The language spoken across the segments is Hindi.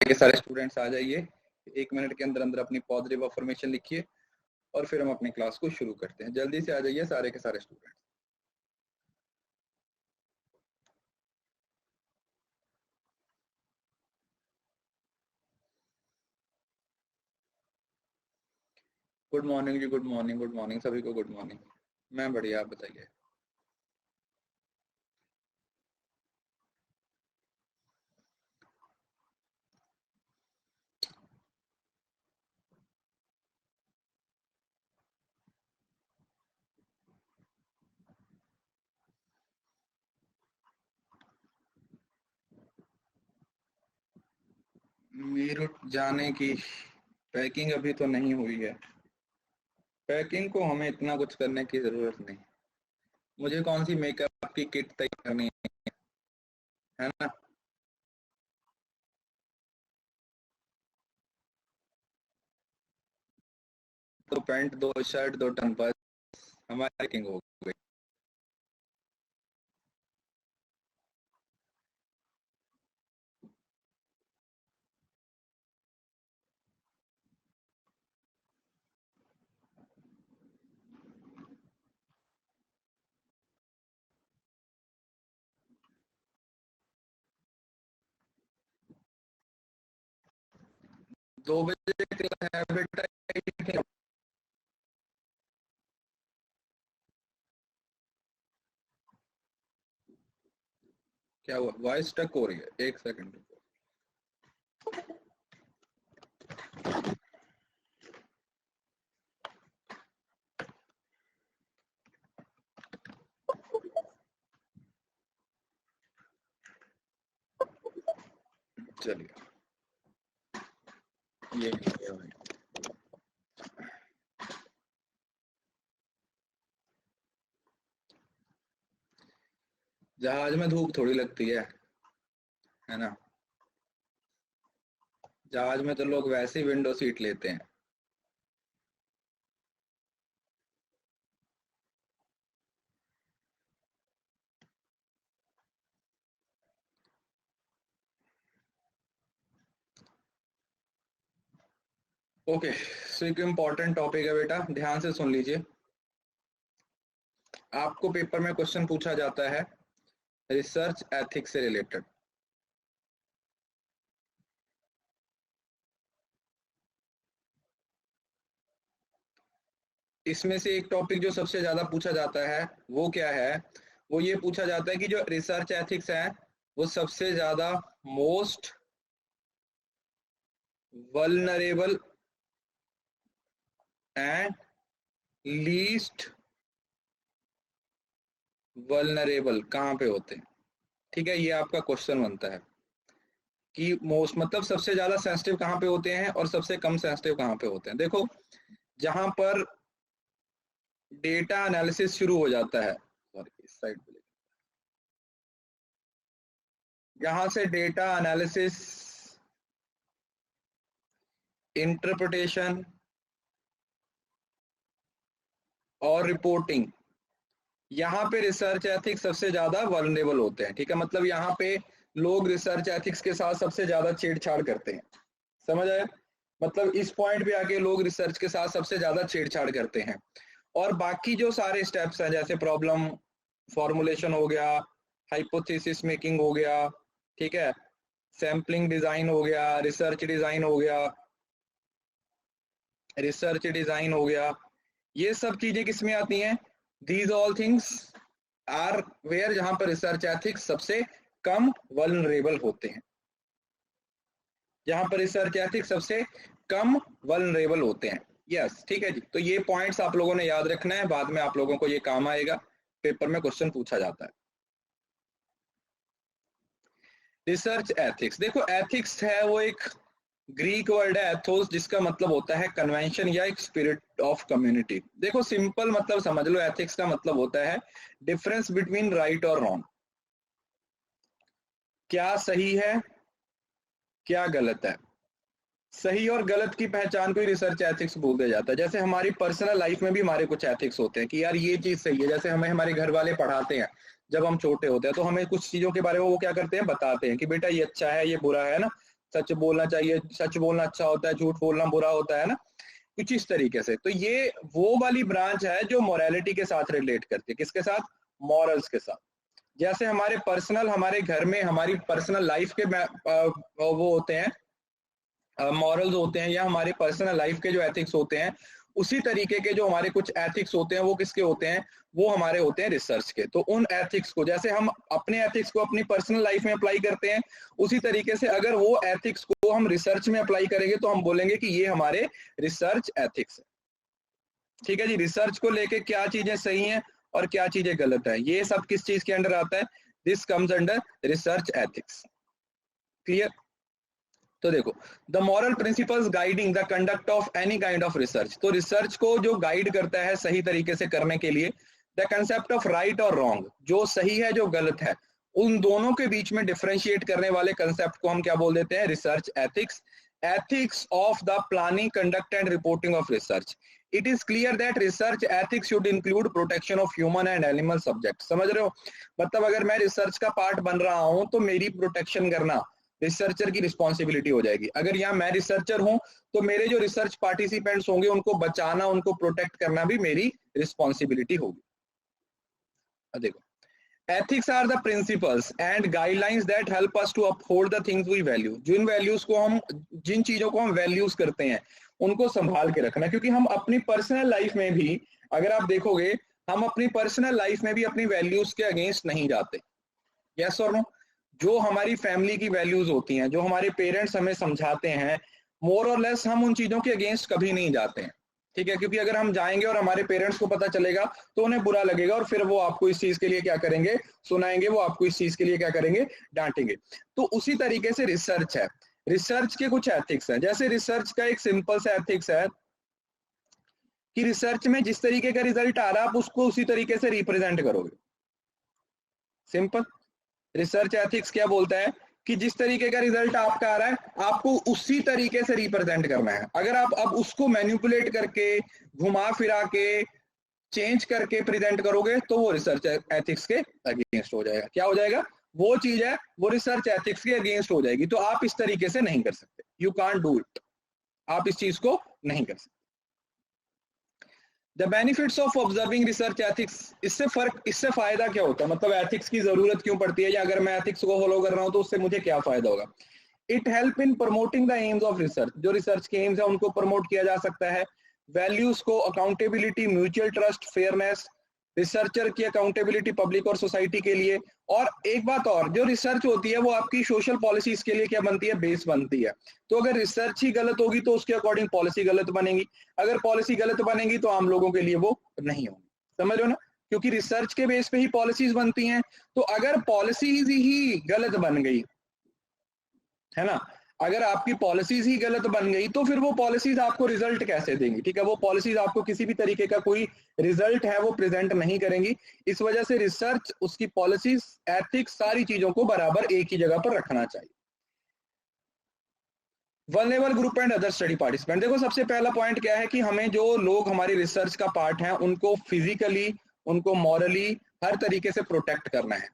के सारे स्टूडेंट्स आ जाइए, 1 मिनट के अंदर अंदर अपनी पॉजिटिव अफर्मेशन लिखिए और फिर हम अपनी क्लास को शुरू करते हैं। जल्दी से आ जाइए सारे के सारे स्टूडेंट्स। गुड मॉर्निंग जी, गुड मॉर्निंग, गुड मॉर्निंग सभी को, गुड मॉर्निंग। मैं बढ़िया, आप बताइए। मीरठ जाने की पैकिंग अभी तो नहीं हुई है। पैकिंग को हमें इतना कुछ करने की जरूरत नहीं। मुझे कौन सी मेकअप की किट तैयार करनी है ना। दो पैंट, दो शर्ट, दो टन, बस हमारी पैकिंग हो गई। दो बजे क्लास है बेटा। क्या हुआ, वॉइस स्टक हो रही है, एक सेकंड। चलिए, ये भाई जहाज में धूप थोड़ी लगती है ना। जहाज में तो लोग वैसे ही विंडो सीट लेते हैं। ओके, सो एक इम्पॉर्टेंट टॉपिक है बेटा, ध्यान से सुन लीजिए। आपको पेपर में क्वेश्चन पूछा जाता है रिसर्च एथिक्स से रिलेटेड। इसमें से एक टॉपिक जो सबसे ज्यादा पूछा जाता है वो क्या है, वो ये पूछा जाता है कि जो रिसर्च एथिक्स है वो सबसे ज्यादा most vulnerable and least vulnerable कहाँ पे होते हैं। ठीक है, ये आपका क्वेश्चन बनता है कि मोस्ट मतलब सबसे ज्यादा सेंसिटिव कहाँ पे होते हैं और सबसे कम सेंसिटिव कहाँ पे होते हैं। देखो, जहां पर डेटा एनालिसिस शुरू हो जाता है, सॉरी इस साइड पे, यहां से डेटा एनालिसिस, इंटरप्रिटेशन और रिपोर्टिंग, यहाँ पे रिसर्च एथिक्स सबसे ज्यादा वल्नरेबल होते हैं। ठीक है, मतलब यहाँ पे लोग रिसर्च एथिक्स के साथ सबसे ज्यादा छेड़छाड़ करते हैं। समझ आया, मतलब इस पॉइंट पे आके लोग रिसर्च के साथ सबसे ज्यादा छेड़छाड़ करते हैं। और बाकी जो सारे स्टेप्स हैं, जैसे प्रॉब्लम फॉर्मुलेशन हो गया, हाइपोथेसिस मेकिंग हो गया, ठीक है, सैम्पलिंग डिजाइन हो गया, रिसर्च डिजाइन हो गया, ये सब चीजें किसमें आती हैं, these all things are where, जहां पर रिसर्च एथिक्स सबसे कम वल्नरेबल होते हैं, जहां पर रिसर्च एथिक्स सबसे कम वल्नरेबल होते हैं। यस, ठीक है जी। तो ये पॉइंट्स आप लोगों ने याद रखना है, बाद में आप लोगों को ये काम आएगा, पेपर में क्वेश्चन पूछा जाता है। रिसर्च एथिक्स, देखो एथिक्स है वो एक ग्रीक वर्ड है एथोस, जिसका मतलब होता है कन्वेंशन या एक स्पिरिट ऑफ कम्युनिटी। देखो सिंपल मतलब समझ लो, एथिक्स का मतलब होता है डिफरेंस बिटवीन राइट और रॉन्ग, क्या सही है क्या गलत है। सही और गलत की पहचान को ही रिसर्च एथिक्स बोल दिया जाता है। जैसे हमारी पर्सनल लाइफ में भी हमारे कुछ एथिक्स होते हैं कि यार ये चीज सही है, जैसे हमें हमारे घर वाले पढ़ाते हैं जब हम छोटे होते हैं, तो हमें कुछ चीजों के बारे में वो क्या करते हैं, बताते हैं कि बेटा ये अच्छा है ये बुरा है ना, सच बोलना चाहिए, सच बोलना अच्छा होता है, झूठ बोलना बुरा होता है ना, कुछ इस तरीके से। तो ये वो वाली ब्रांच है जो मोरालिटी के साथ रिलेट करती है। किसके साथ? मॉरल्स के साथ। जैसे हमारे पर्सनल, हमारे घर में हमारी पर्सनल लाइफ के वो होते हैं, मॉरल्स होते हैं, या हमारे पर्सनल लाइफ के जो एथिक्स होते हैं, उसी तरीके के जो हमारे कुछ एथिक्स होते हैं वो किसके होते हैं? वो हमारे होते हैं रिसर्च के। तो उन एथिक्स को, जैसे हम अपने एथिक्स को अपनी पर्सनल लाइफ में अप्लाई करते हैं, उसी तरीके से अगर वो एथिक्स को हम रिसर्च में अप्लाई करेंगे तो हम बोलेंगे कि ये हमारे रिसर्च एथिक्स है। ठीक है जी। रिसर्च को लेके क्या चीजें सही हैं और क्या चीजें गलत है, ये सब किस चीज के अंडर आता है? This comes under research ethics. Clear? तो देखो, the moral principles guiding the conduct of any kind of research. तो रिसर्च को जो गाइड करता है सही तरीके से करने के लिए, द कंसेप्ट ऑफ राइट और रॉन्ग, जो सही है जो गलत है, उन दोनों के बीच में डिफरेंशिएट करने वाले कंसेप्ट को हम क्या बोल देते हैं? Research ethics. Ethics of the planning, conduct and reporting of research. It is clear that research ethics should include protection of human and animal subject. समझ रहे हो? मतलब अगर मैं रिसर्च का पार्ट बन रहा हूं तो मेरी प्रोटेक्शन करना रिसर्चर की रिस्पॉन्सिबिलिटी हो जाएगी। अगर यहाँ मैं रिसर्चर हूं तो मेरे जो रिसर्च पार्टिसिपेंट्स होंगे उनको बचाना, उनको प्रोटेक्ट करना भी मेरी रिस्पॉन्सिबिलिटी होगी। देखो, ethics are the principles and guidelines that help us to uphold the things we value. जिन वैल्यूज को हम, जिन चीजों को हम वैल्यूज करते हैं उनको संभाल के रखना, क्योंकि हम अपनी पर्सनल लाइफ में भी, अगर आप देखोगे, हम अपनी पर्सनल लाइफ में भी अपनी वैल्यूज के अगेंस्ट नहीं जाते। यस और नो? जो हमारी फैमिली की वैल्यूज होती हैं, जो हमारे पेरेंट्स हमें समझाते हैं, मोर और लेस हम उन चीजों के अगेंस्ट कभी नहीं जाते हैं। ठीक है? क्योंकि अगर हम जाएंगे और हमारे पेरेंट्स को पता चलेगा तो उन्हें बुरा लगेगा और फिर वो आपको इस चीज के लिए क्या करेंगे? सुनाएंगे, वो आपको इस चीज के लिए क्या करेंगे? डांटेंगे। तो उसी तरीके से रिसर्च है। रिसर्च के कुछ एथिक्स हैं। जैसे रिसर्च का एक सिंपल सा एथिक्स है कि रिसर्च में जिस तरीके का रिजल्ट आ रहा है आप उसको उसी तरीके से रिप्रेजेंट करोगे। सिंपल। रिसर्च एथिक्स क्या बोलता है कि जिस तरीके का रिजल्ट आपका आ रहा है आपको उसी तरीके से रिप्रेजेंट करना है। अगर आप अब उसको मैनिपुलेट करके, घुमा फिरा के, चेंज करके प्रेजेंट करोगे तो वो रिसर्च एथिक्स के अगेंस्ट हो जाएगा। क्या हो जाएगा? वो चीज है वो रिसर्च एथिक्स के अगेंस्ट हो जाएगी। तो आप इस तरीके से नहीं कर सकते। You can't do it. आप इस चीज को नहीं कर सकते। The benefits of observing research ethics. इससे फायदा क्या होता है? मतलब एथिक्स की जरूरत क्यों पड़ती है, या अगर मैं एथिक्स को फॉलो कर रहा हूं तो उससे मुझे क्या फायदा होगा? It help in promoting the AIIMS of research. जो रिसर्च के एम्स है उनको प्रमोट किया जा सकता है। वैल्यूज को, accountability, mutual trust, fairness, researcher की अकाउंटेबिलिटी पब्लिक और सोसाइटी के लिए। और एक बात और, जो रिसर्च होती है वो आपकी सोशल पॉलिसीज के लिए क्या बनती है? बेस बनती है। तो अगर रिसर्च ही गलत होगी तो उसके अकॉर्डिंग पॉलिसी गलत बनेगी। अगर पॉलिसी गलत बनेगी तो आम लोगों के लिए वो नहीं होगी। समझ लो ना? क्योंकि रिसर्च के बेस पे ही पॉलिसीज बनती हैं। तो अगर पॉलिसीज ही गलत बन गई, है ना, अगर आपकी पॉलिसीज ही गलत बन गई तो फिर वो पॉलिसीज आपको रिजल्ट कैसे देंगी? ठीक है? वो पॉलिसीज आपको किसी भी तरीके का कोई रिजल्ट है वो प्रेजेंट नहीं करेंगी। इस वजह से रिसर्च, उसकी पॉलिसीज, एथिक्स, सारी चीजों को बराबर एक ही जगह पर रखना चाहिए। Vulnerable group and other study participant. देखो, सबसे पहला पॉइंट क्या है कि हमें जो लोग हमारी रिसर्च का पार्ट है उनको फिजिकली, उनको मॉरली, हर तरीके से प्रोटेक्ट करना है।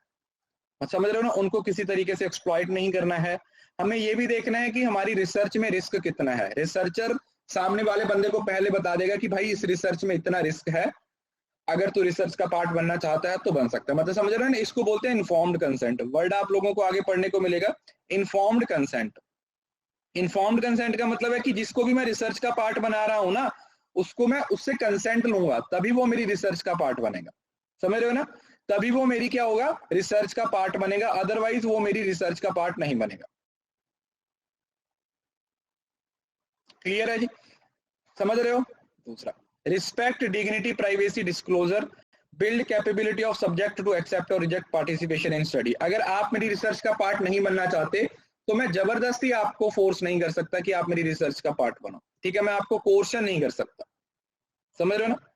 समझ रहे हो ना? उनको किसी तरीके से एक्सप्लॉइट नहीं करना है। हमें ये भी देखना है कि हमारी रिसर्च में रिस्क कितना है। रिसर्चर सामने वाले बंदे को पहले बता देगा कि भाई इस रिसर्च में इतना रिस्क है, अगर तू रिसर्च का पार्ट बनना चाहता है तो बन सकता है। मतलब समझ रहे हो ना? इसको बोलते हैं इन्फॉर्म्ड कंसेंट। वर्ड आप लोगों को आगे पढ़ने को मिलेगा, इन्फॉर्म्ड कंसेंट। इन्फॉर्म्ड कंसेंट का मतलब है कि जिसको भी मैं रिसर्च का पार्ट बना रहा हूं ना, उसको मैं उससे कंसेंट लूंगा तभी वो मेरी रिसर्च का पार्ट बनेगा। समझ रहे हो ना? तभी वो मेरी क्या होगा? रिसर्च का पार्ट बनेगा, अदरवाइज वो मेरी रिसर्च का पार्ट नहीं बनेगा। क्लियर है जी? समझ रहे हो? दूसरा, respect dignity, privacy, disclosure, build capability of subject to accept और रिजेक्ट पार्टिसिपेशन इन स्टडी। अगर आप मेरी रिसर्च का पार्ट नहीं बनना चाहते तो मैं जबरदस्ती आपको फोर्स नहीं कर सकता कि आप मेरी रिसर्च का पार्ट बनो। ठीक है? मैं आपको कोर्शन नहीं कर सकता। समझ रहे हो ना?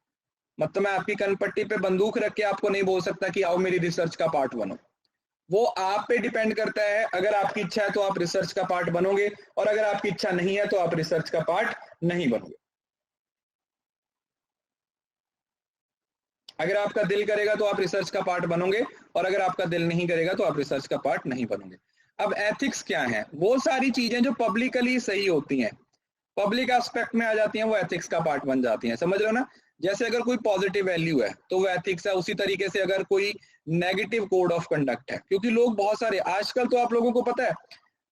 मतलब मैं आपकी कनपट्टी पे बंदूक रख के आपको नहीं बोल सकता कि आओ मेरी रिसर्च का पार्ट बनो। वो आप पे डिपेंड करता है। अगर आपकी इच्छा है तो आप रिसर्च का पार्ट बनोगे, और अगर आपकी इच्छा नहीं है तो आप रिसर्च का पार्ट नहीं बनोगे। अगर आपका दिल करेगा तो आप रिसर्च का पार्ट बनोगे, और अगर आपका दिल नहीं करेगा तो आप रिसर्च का पार्ट नहीं बनोगे। अब एथिक्स क्या है? वो सारी चीजें जो पब्लिकली सही होती हैं, पब्लिक एस्पेक्ट में आ जाती हैं, वो एथिक्स का पार्ट बन जाती हैं। समझ रहे हो ना? जैसे अगर कोई पॉजिटिव वैल्यू है तो वो एथिक्स है, उसी तरीके से अगर कोई नेगेटिव कोड ऑफ कंडक्ट है, क्योंकि लोग बहुत सारे आजकल, तो आप लोगों को पता है,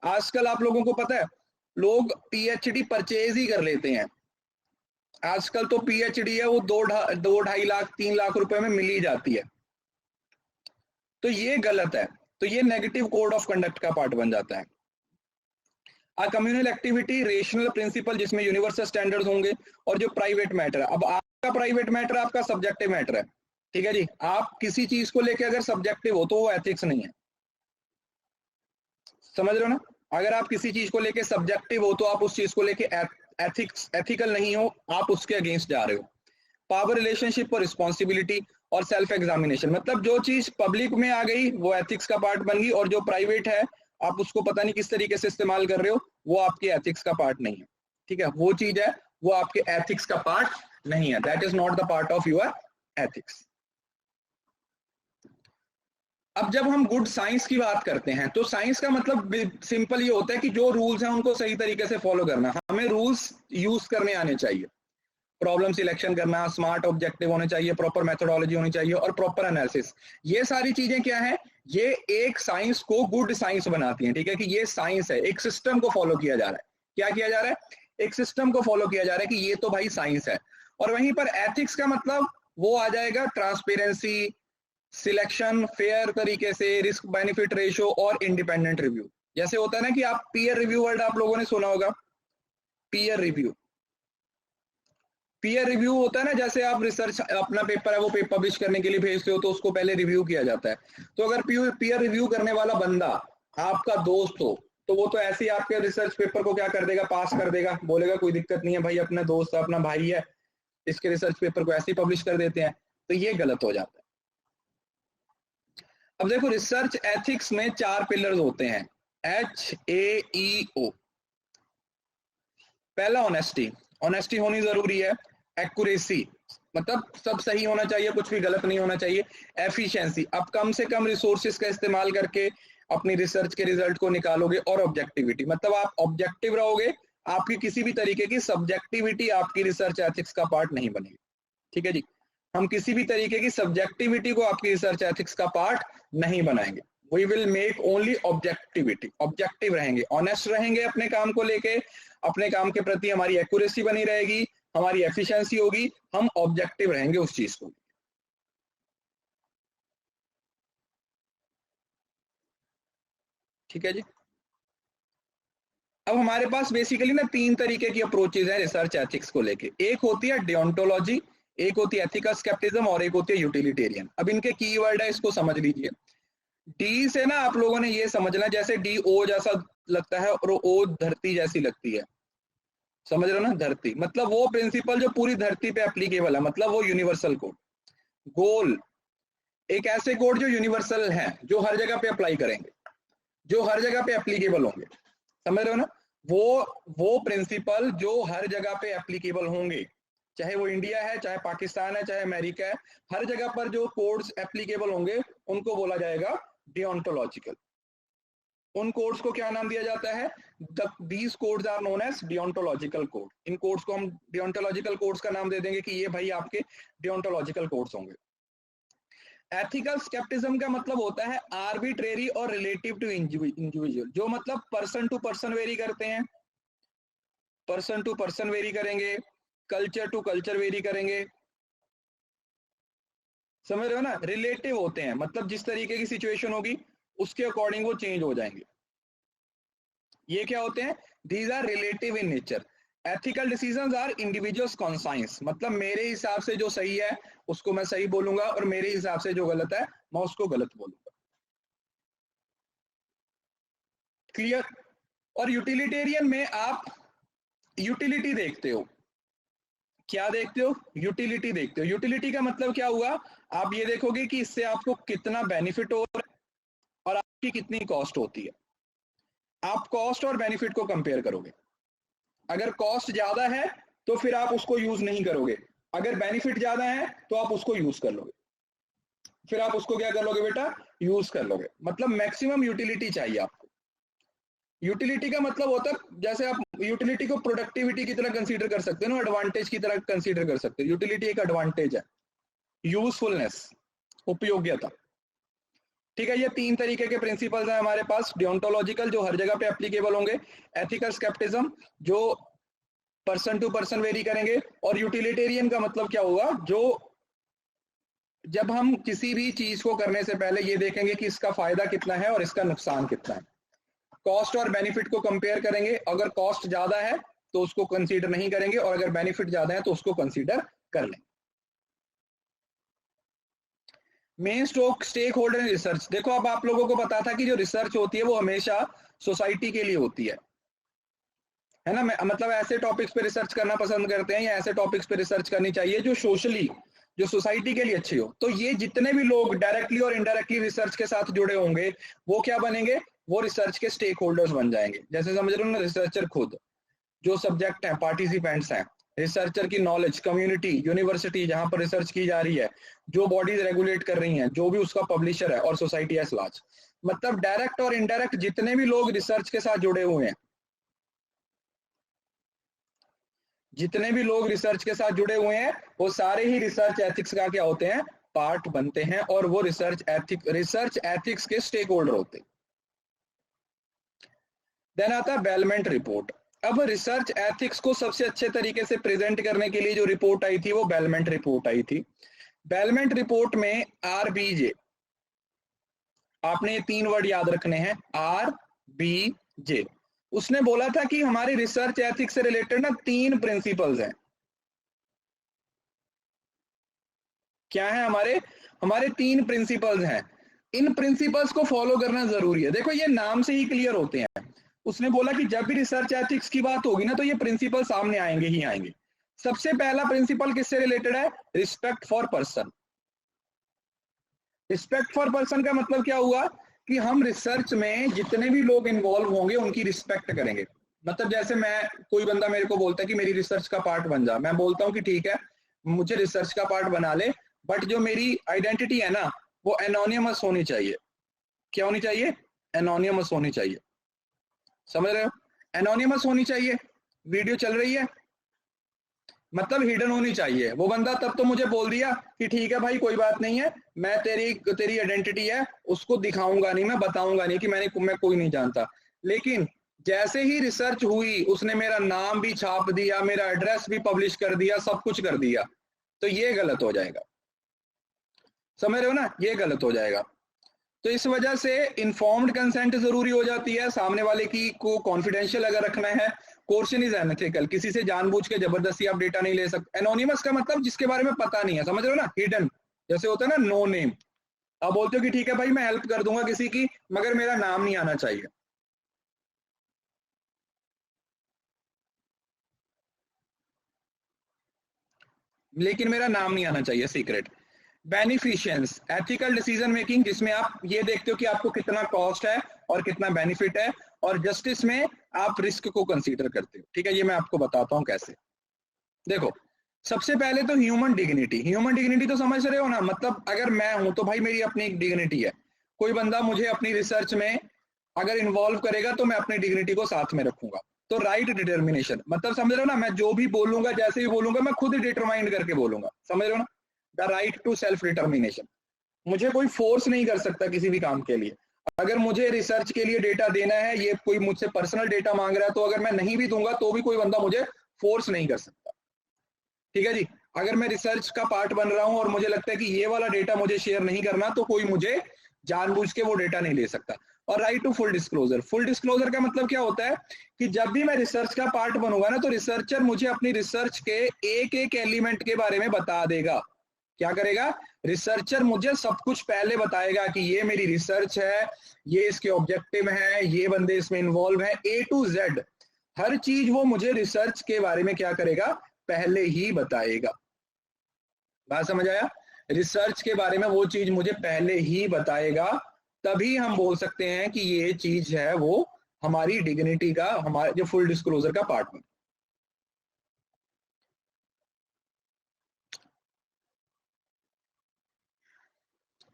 आजकल आप लोगों को पता है लोग पीएचडी परचेज ही कर लेते हैं। आजकल तो पीएचडी है वो 2-2.5 लाख 3 लाख रुपए में मिल ही जाती है। तो ये गलत है, तो ये नेगेटिव कोड ऑफ कंडक्ट का पार्ट बन जाता है। आ कम्युनल एक्टिविटी रेशनल प्रिंसिपल, जिसमें यूनिवर्सल स्टैंडर्ड्स होंगे, और जो प्राइवेट मैटर है। अब आपका प्राइवेट मैटर आपका सब्जेक्टिव मैटर है, ठीक है जी। आप किसी चीज को लेके अगर सब्जेक्टिव हो तो वो एथिक्स नहीं है। समझ रहे हो ना? अगर आप किसी चीज को लेके सब्जेक्टिव हो तो आप उस चीज को लेके एथिकल नहीं हो, आप उसके अगेंस्ट जा रहे हो। पावर रिलेशनशिप और रिस्पॉन्सिबिलिटी और सेल्फ एग्जामिनेशन, मतलब जो चीज पब्लिक में आ गई वो एथिक्स का पार्ट बन गई, और जो प्राइवेट है आप उसको पता नहीं किस तरीके से इस्तेमाल कर रहे हो, वो आपके एथिक्स का पार्ट नहीं है। ठीक है, वो चीज है वो आपके एथिक्स का पार्ट नहीं है, that is not the part of your ethics. अब जब हम गुड साइंस की बात करते हैं तो साइंस का मतलब सिंपल ये होता है कि जो रूल्स हैं उनको सही तरीके से फॉलो करना। हमें रूल्स यूज करने आने चाहिए, प्रॉब्लम सिलेक्शन करना, स्मार्ट ऑब्जेक्टिव होने चाहिए, प्रॉपर मेथोडोलॉजी होनी चाहिए, और प्रॉपर एनालिसिस। ये सारी चीजें क्या है, ये एक साइंस को गुड साइंस बनाती हैं। ठीक है, कि ये साइंस है, एक सिस्टम को फॉलो किया जा रहा है। क्या किया जा रहा है? एक सिस्टम को फॉलो किया जा रहा है कि ये तो भाई साइंस है। और वहीं पर एथिक्स का मतलब वो आ जाएगा ट्रांसपेरेंसी, सिलेक्शन फेयर तरीके से, रिस्क बेनिफिट रेशो, और इंडिपेंडेंट रिव्यू। जैसे होता है ना कि आप पीयर रिव्यू वर्ड आप लोगों ने सुना होगा, पीयर रिव्यू। पीयर रिव्यू होता है ना, जैसे आप रिसर्च अपना पेपर है वो पेपर पब्लिश करने के लिए भेजते हो तो उसको पहले रिव्यू किया जाता है। तो अगर पीयर रिव्यू करने वाला बंदा आपका दोस्त हो तो वो तो ऐसे ही आपके रिसर्च पेपर को क्या कर देगा, पास कर देगा, बोलेगा कोई दिक्कत नहीं है भाई, अपना दोस्त है, अपना भाई है, इसके रिसर्च पेपर को ऐसे ही पब्लिश कर देते हैं। तो ये गलत हो जाता है। अब देखो, रिसर्च एथिक्स में 4 पिलर्स होते हैं, HAEO। पहला ऑनेस्टी, ऑनेस्टी होनी जरूरी है। एक्यूरेसी, मतलब सब सही होना चाहिए, कुछ भी गलत नहीं होना चाहिए। एफिशिएंसी, अब कम से कम रिसोर्सेज का इस्तेमाल करके अपनी रिसर्च के रिजल्ट को निकालोगे। और ऑब्जेक्टिविटी, मतलब आप ऑब्जेक्टिव रहोगे, आपकी किसी भी तरीके की सब्जेक्टिविटी आपकी रिसर्च एथिक्स का पार्ट नहीं बनेगी। ठीक है जी, हम किसी भी तरीके की सब्जेक्टिविटी को आपकी रिसर्च एथिक्स का पार्ट नहीं बनाएंगे। We will make only objectivity, objective रहेंगे, ऑनेस्ट रहेंगे अपने काम को लेके, अपने काम के प्रति हमारी एक्यूरेसी बनी रहेगी, हमारी एफिशिएंसी होगी, हम ऑब्जेक्टिव रहेंगे उस चीज को। ठीक है जी। अब हमारे पास बेसिकली ना 3 तरीके की अप्रोचेज है रिसर्च एथिक्स को लेके। एक होती है डियोंटोलॉजी, एक होती है एथिकल स्केप्टिज्म, और एक होती है यूटिलिटेरियन। अब इनके कीवर्ड है, इसको समझ लीजिए। डी से ना आप लोगों ने ये समझना, जैसे डी ओ जैसा लगता है और ओ धरती जैसी लगती है। समझ रहे हो ना? धरती मतलब वो प्रिंसिपल जो पूरी धरती पे एप्लीकेबल है, मतलब वो यूनिवर्सल कोड। गोल, एक ऐसे कोड जो यूनिवर्सल है, जो हर जगह पे अप्लाई करेंगे, जो हर जगह पे एप्लीकेबल होंगे। समझ रहे हो ना? वो प्रिंसिपल जो हर जगह पे एप्लीकेबल होंगे, चाहे वो इंडिया है, चाहे पाकिस्तान है, चाहे अमेरिका है, हर जगह पर जो कोड्स एप्लीकेबल होंगे उनको बोला जाएगा डियोंटोलॉजिकल। उन कोड्स को क्या नाम दिया जाता है? These codes are known as deontological code. इन कोड्स को हम डियोंटोलॉजिकल कोड्स का नाम दे देंगे कि ये भाई आपके डियोंटोलॉजिकल कोड्स होंगे। एथिकल स्केप्टिज्म का मतलब होता है आर्बिट्रेरी और रिलेटिव टू इंडिविजुअल, जो मतलब पर्सन टू पर्सन वेरी करते हैं, पर्सन टू पर्सन वेरी करेंगे, कल्चर टू कल्चर वेरी करेंगे। समझ रहे हो ना? रिलेटिव होते हैं, मतलब जिस तरीके की सिचुएशन होगी उसके अकॉर्डिंग वो चेंज हो जाएंगे। ये क्या होते हैं? These are relative in nature. Ethical decisions are individuals conscience, मतलब मेरे हिसाब से जो सही है उसको मैं सही बोलूंगा, और मेरे हिसाब से जो गलत है मैं उसको गलत बोलूंगा। क्लियर? और यूटिलिटेरियन में आप यूटिलिटी देखते हो। क्या देखते हो? यूटिलिटी देखते हो। यूटिलिटी का मतलब क्या हुआ? आप ये देखोगे कि इससे आपको कितना बेनिफिट हो रहा है और आपकी कितनी कॉस्ट होती है। आप कॉस्ट और बेनिफिट को कंपेयर करोगे। अगर कॉस्ट ज्यादा है तो फिर आप उसको यूज नहीं करोगे, अगर बेनिफिट ज्यादा है तो आप उसको यूज कर लोगे, फिर आप उसको क्या कर लोगे बेटा? यूज कर लोगे। मतलब मैक्सिमम यूटिलिटी चाहिए आपको। यूटिलिटी का मतलब होता है, जैसे आप यूटिलिटी को प्रोडक्टिविटी की तरह कंसीडर कर सकते हो ना, एडवांटेज की तरह कंसीडर कर सकते हो। यूटिलिटी एक एडवांटेज है, यूजफुलनेस, उपयोगिता। ठीक है, ये 3 तरीके के प्रिंसिपल्स हैं हमारे पास। डियोंटोलॉजिकल जो हर जगह पे एप्लीकेबल होंगे, एथिकल स्केप्टिज्म जो पर्सन टू पर्सन वेरी करेंगे, और यूटिलिटेरियन का मतलब क्या होगा, जो जब हम किसी भी चीज को करने से पहले ये देखेंगे कि इसका फायदा कितना है और इसका नुकसान कितना है। कॉस्ट और बेनिफिट को कंपेयर करेंगे, अगर कॉस्ट ज्यादा है तो उसको कंसीडर नहीं करेंगे, और अगर बेनिफिट ज्यादा है तो उसको कंसीडर कर लें। Main stakeholder in research, देखो अब आप लोगों को पता था कि जो रिसर्च होती है वो हमेशा सोसाइटी के लिए होती है ना। मतलब ऐसे टॉपिक्स पे रिसर्च करना पसंद करते हैं, या ऐसे टॉपिक्स पे रिसर्च करनी चाहिए जो सोशली, जो सोसाइटी के लिए अच्छी हो। तो ये जितने भी लोग डायरेक्टली और इनडायरेक्टली रिसर्च के साथ जुड़े होंगे, वो क्या बनेंगे, वो रिसर्च के स्टेक होल्डर्स बन जाएंगे। जैसे समझ रहे हो ना, रिसर्चर खुद, जो सब्जेक्ट हैं, पार्टिसिपेंट्स हैं, रिसर्चर की नॉलेज, कम्युनिटी, यूनिवर्सिटी जहां पर रिसर्च की जा रही है, जो बॉडीज रेगुलेट कर रही हैं, जो भी उसका पब्लिशर है, और सोसाइटी एज लार्ज। मतलब डायरेक्ट और इनडायरेक्ट जितने भी लोग रिसर्च के साथ जुड़े हुए हैं, जितने भी लोग रिसर्च के साथ जुड़े हुए हैं, वो सारे ही रिसर्च एथिक्स का क्या होते हैं, पार्ट बनते हैं, और वो रिसर्च एथिक्स के स्टेक होल्डर होते हैं। देन आता है बेलमेंट रिपोर्ट। अब रिसर्च एथिक्स को सबसे अच्छे तरीके से प्रेजेंट करने के लिए जो रिपोर्ट आई थी वो बेलमेंट रिपोर्ट आई थी। बेलमेंट रिपोर्ट में RBJ, आपने ये 3 वर्ड याद रखने हैं, RBJ। उसने बोला था कि हमारी रिसर्च एथिक्स से रिलेटेड ना 3 प्रिंसिपल्स हैं। क्या है हमारे हमारे 3 प्रिंसिपल्स हैं। इन प्रिंसिपल्स को फॉलो करना जरूरी है। देखो ये नाम से ही क्लियर होते हैं। उसने बोला कि जब भी रिसर्च एथिक्स की बात होगी ना, तो ये प्रिंसिपल सामने आएंगे ही आएंगे। सबसे पहला प्रिंसिपल किससे रिलेटेड है, respect for person. Respect for person का मतलब क्या हुआ कि हम रिसर्च में जितने भी लोग इन्वॉल्व होंगे उनकी रिस्पेक्ट करेंगे। मतलब जैसे मैं, कोई बंदा मेरे को बोलता है कि मेरी रिसर्च का पार्ट बन जा, मैं बोलता हूँ कि ठीक है मुझे रिसर्च का पार्ट बना ले, बट जो मेरी आइडेंटिटी है ना वो एनोनिमस होनी चाहिए। क्या होनी चाहिए, एनोनिमस होनी चाहिए। समझ रहे हो, एनोनिमस होनी चाहिए। वीडियो चल रही है, मतलब हिडन होनी चाहिए। वो बंदा तब तो मुझे बोल दिया कि ठीक है भाई कोई बात नहीं है, मैं तेरी आइडेंटिटी है उसको दिखाऊंगा नहीं, मैं बताऊंगा नहीं कि मैं कोई नहीं जानता। लेकिन जैसे ही रिसर्च हुई उसने मेरा नाम भी छाप दिया, मेरा एड्रेस भी पब्लिश कर दिया, सब कुछ कर दिया, तो ये गलत हो जाएगा। समझ रहे हो ना, ये गलत हो जाएगा। तो इस वजह से इन्फॉर्म्ड कंसेंट जरूरी हो जाती है। सामने वाले की को कॉन्फिडेंशियल अगर रखना है। कोर्शन इज एथिकल, किसी से जानबूझ के जबरदस्ती आप डेटा नहीं ले सकते। एनोनिमस का मतलब जिसके बारे में पता नहीं है, समझ रहे हो ना, हिडन। जैसे होता है ना नो नेम, आप बोलते हो कि ठीक है भाई मैं हेल्प कर दूंगा किसी की, मगर मेरा नाम नहीं आना चाहिए। लेकिन मेरा नाम नहीं आना चाहिए, सीक्रेट। बेनिफिशियंस, एथिकल डिसीजन मेकिंग, जिसमें आप ये देखते हो कि आपको कितना कॉस्ट है और कितना बेनिफिट है। और जस्टिस में आप रिस्क को कंसीडर करते हो। ठीक है, ये मैं आपको बताता हूँ कैसे। देखो, सबसे पहले तो ह्यूमन डिग्निटी। ह्यूमन डिग्निटी तो समझ रहे हो ना, मतलब अगर मैं हूं तो भाई मेरी अपनी एक डिग्निटी है। कोई बंदा मुझे अपनी रिसर्च में अगर इन्वॉल्व करेगा तो मैं अपनी डिग्निटी को साथ में रखूंगा। तो राइट डिटर्मिनेशन, मतलब समझ रहे हो ना, मैं जो भी बोलूंगा, जैसे भी बोलूंगा, मैं खुद ही डिटरमाइन करके बोलूंगा। समझ रहे हो ना, the right to self determination. मुझे कोई फोर्स नहीं कर सकता किसी भी काम के लिए। अगर मुझे रिसर्च के लिए डेटा देना है, ये कोई मुझसे पर्सनल डेटा मांग रहा है, तो अगर मैं नहीं भी दूंगा तो भी कोई बंदा मुझे फोर्स नहीं कर सकता। ठीक है जी। अगर मैं रिसर्च का पार्ट बन रहा हूं और मुझे लगता है कि ये वाला डेटा मुझे शेयर नहीं करना, तो कोई मुझे जानबूझ के वो डेटा नहीं ले सकता। और right to full disclosure. Full disclosure का मतलब क्या होता है कि जब भी मैं रिसर्च का पार्ट बनूंगा ना, तो रिसर्चर मुझे अपनी रिसर्च के एक एक एलिमेंट के बारे में बता देगा। क्या करेगा, रिसर्चर मुझे सब कुछ पहले बताएगा कि ये मेरी रिसर्च है, ये इसके ऑब्जेक्टिव है, ये बंदे इसमें इन्वॉल्व है, A to Z हर चीज वो मुझे रिसर्च के बारे में क्या करेगा, पहले ही बताएगा। बात समझ आया, रिसर्च के बारे में वो चीज मुझे पहले ही बताएगा, तभी हम बोल सकते हैं कि ये चीज है वो हमारी डिग्निटी का, हमारे जो फुल डिस्क्लोजर का पार्ट में।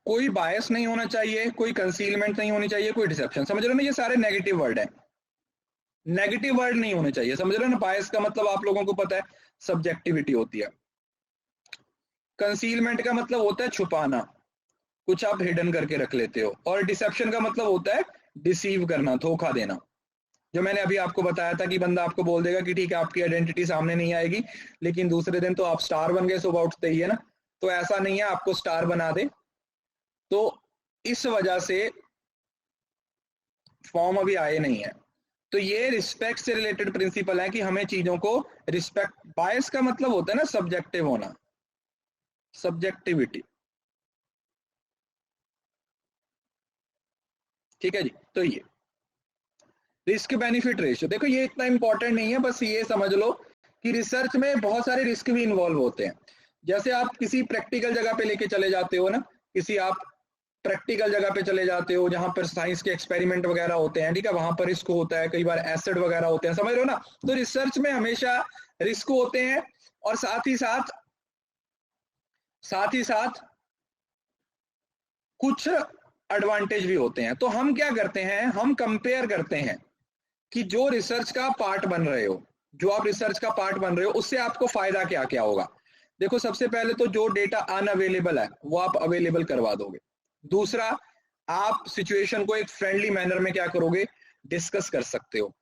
कोई बायस नहीं होना चाहिए, कोई कंसीलमेंट नहीं होनी चाहिए, कोई डिसेप्शन। समझ रहे हो ना, ये सारे नेगेटिव वर्ड है। नेगेटिव वर्ड नहीं होने चाहिए, समझ रहे हो ना। बायस का मतलब आप लोगों को पता है सब्जेक्टिविटी होती है। कंसीलमेंट का मतलब होता है छुपाना, कुछ आप हिडन करके रख लेते हो। और डिसेप्शन का मतलब होता है डिसीव करना, धोखा देना। जो मैंने अभी आपको बताया था कि बंदा आपको बोल देगा कि ठीक है आपकी आइडेंटिटी सामने नहीं आएगी, लेकिन दूसरे दिन तो आप स्टार बन गए सुबह उठते ही, है ना। तो ऐसा नहीं है, आपको स्टार बना दे। तो इस वजह से फॉर्म अभी आए नहीं है। तो ये रिस्पेक्ट से रिलेटेड प्रिंसिपल है कि हमें चीजों को रिस्पेक्ट। बायस का मतलब होता है ना सब्जेक्टिव होना, सब्जेक्टिविटी। ठीक है जी। तो ये रिस्क बेनिफिट रेशियो, देखो ये इतना इंपॉर्टेंट नहीं है, बस ये समझ लो कि रिसर्च में बहुत सारे रिस्क भी इन्वॉल्व होते हैं। जैसे आप किसी प्रैक्टिकल जगह पे लेके चले जाते हो ना, किसी आप प्रैक्टिकल जगह पे चले जाते हो जहां पर साइंस के एक्सपेरिमेंट वगैरह होते हैं, ठीक है, वहां पर रिस्क होता है, कई बार एसिड वगैरह होते हैं, समझ रहे हो ना। तो रिसर्च में हमेशा रिस्क होते हैं, और साथ ही साथ कुछ एडवांटेज भी होते हैं। तो हम क्या करते हैं, हम कंपेयर करते हैं कि जो रिसर्च का पार्ट बन रहे हो, जो आप रिसर्च का पार्ट बन रहे हो, उससे आपको फायदा क्या क्या होगा। देखो सबसे पहले तो जो डेटा अनअवेलेबल है वो आप अवेलेबल करवा दोगे। दूसरा, आप सिचुएशन को एक फ्रेंडली मैनर में क्या करोगे, डिस्कस कर सकते हो।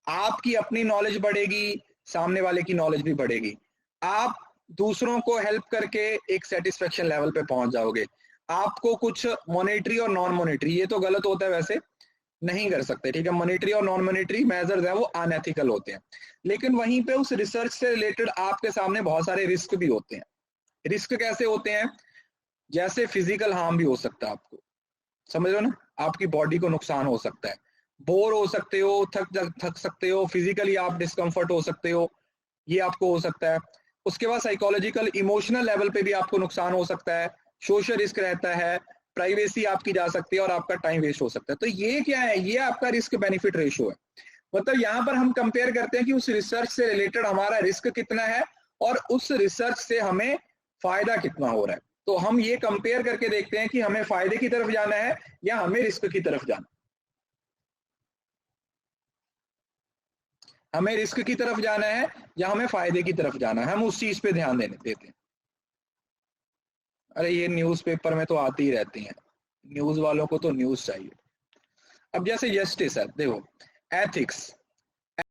आपकी अपनी नॉलेज बढ़ेगी, सामने वाले की नॉलेज भी बढ़ेगी। आप दूसरों को हेल्प करके एक सेटिस्फेक्शन लेवल पे पहुंच जाओगे। आपको कुछ मॉनेटरी और नॉन मॉनेटरी, ये तो गलत होता है वैसे, नहीं कर सकते, ठीक है। मॉनेटरी और नॉन मॉनेटरी मेजर्स है वो अनएथिकल होते हैं। लेकिन वहीं पे उस रिसर्च से रिलेटेड आपके सामने बहुत सारे रिस्क भी होते हैं। रिस्क कैसे होते हैं, जैसे फिजिकल हार्म भी हो सकता है आपको, समझ रहे हो ना। आपकी बॉडी को नुकसान हो सकता है, बोर हो सकते हो, थक सकते हो, फिजिकली आप डिस्कम्फर्ट हो सकते हो, ये आपको हो सकता है। उसके बाद साइकोलॉजिकल इमोशनल लेवल पे भी आपको नुकसान हो सकता है, सोशल रिस्क रहता है, प्राइवेसी आपकी जा सकती है, और आपका टाइम वेस्ट हो सकता है। तो ये क्या है, ये आपका रिस्क बेनिफिट रेशियो है। मतलब यहाँ पर हम कंपेयर करते हैं कि उस रिसर्च से रिलेटेड हमारा रिस्क कितना है, और उस रिसर्च से हमें फायदा कितना हो रहा है। तो हम ये कंपेयर करके देखते हैं कि हमें फायदे की तरफ जाना है या हमें रिस्क की तरफ जाना। हमें रिस्क की तरफ जाना है या हमें फायदे की तरफ जाना है, हम उस चीज पे ध्यान देते हैं। अरे ये न्यूज़पेपर में तो आती ही रहती हैं, न्यूज वालों को तो न्यूज चाहिए। अब जैसे जस्टिस है, देखो एथिक्स,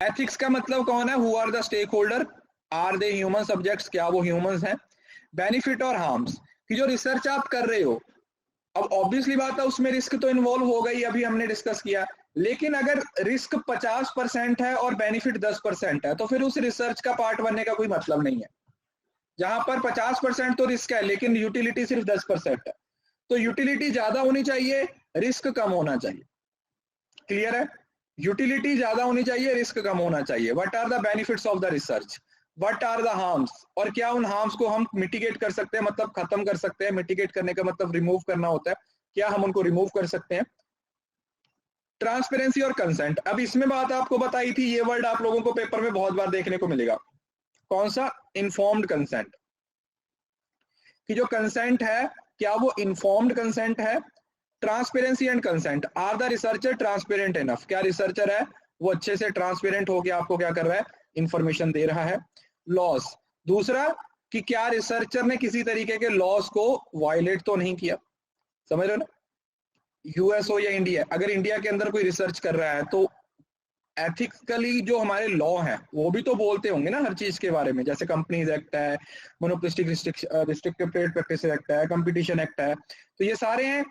एथिक्स का मतलब कौन है, who are the stakeholder, are they human subjects, क्या वो ह्यूमंस हैं। बेनिफिट और हार्म्स, कि जो रिसर्च आप कर रहे हो, अब ऑब्वियसली बात है उसमें रिस्क तो इन्वॉल्व होगा ही, अभी हमने डिस्कस किया। लेकिन अगर रिस्क 50% है और बेनिफिट 10% है, तो फिर उस रिसर्च का पार्ट बनने का कोई मतलब नहीं है। जहां पर 50% तो रिस्क है लेकिन यूटिलिटी सिर्फ 10% है, तो यूटिलिटी ज्यादा होनी चाहिए, रिस्क कम होना चाहिए। क्लियर है, यूटिलिटी ज्यादा होनी चाहिए, रिस्क कम होना चाहिए। What are the benefits of the research, what are the harms, और क्या उन हार्म्स को हम मिटिगेट कर सकते हैं, मतलब खत्म कर सकते हैं। मिटिगेट करने का मतलब रिमूव करना होता है, क्या हम उनको रिमूव कर सकते हैं। ट्रांसपेरेंसी और कंसेंट, अब इसमें बात आपको बताई थी, ये वर्ड आप लोगों को पेपर में बहुत बार देखने को मिलेगा। कौन सा, इन्फॉर्म्ड कंसेंट, कि जो कंसेंट है क्या वो इन्फॉर्म्ड कंसेंट है। Transparency and consent, are the researcher transparent enough, क्या रिसर्चर है वो अच्छे से ट्रांसपेरेंट होकर आपको क्या कर रहा है, इंफॉर्मेशन दे रहा है। लॉस, दूसरा कि क्या रिसर्चर ने किसी तरीके के लॉस को वायलेट तो नहीं किया, समझ रहे हो ना। यूएस हो या इंडिया, अगर इंडिया के अंदर कोई रिसर्च कर रहा है तो एथिकली जो हमारे लॉ हैं वो भी तो बोलते होंगे ना हर चीज के बारे में, जैसे कंपनीज एक्ट है, monopolistic restrictive trade practice act है, कंपटीशन एक्ट है, तो ये सारे हैं।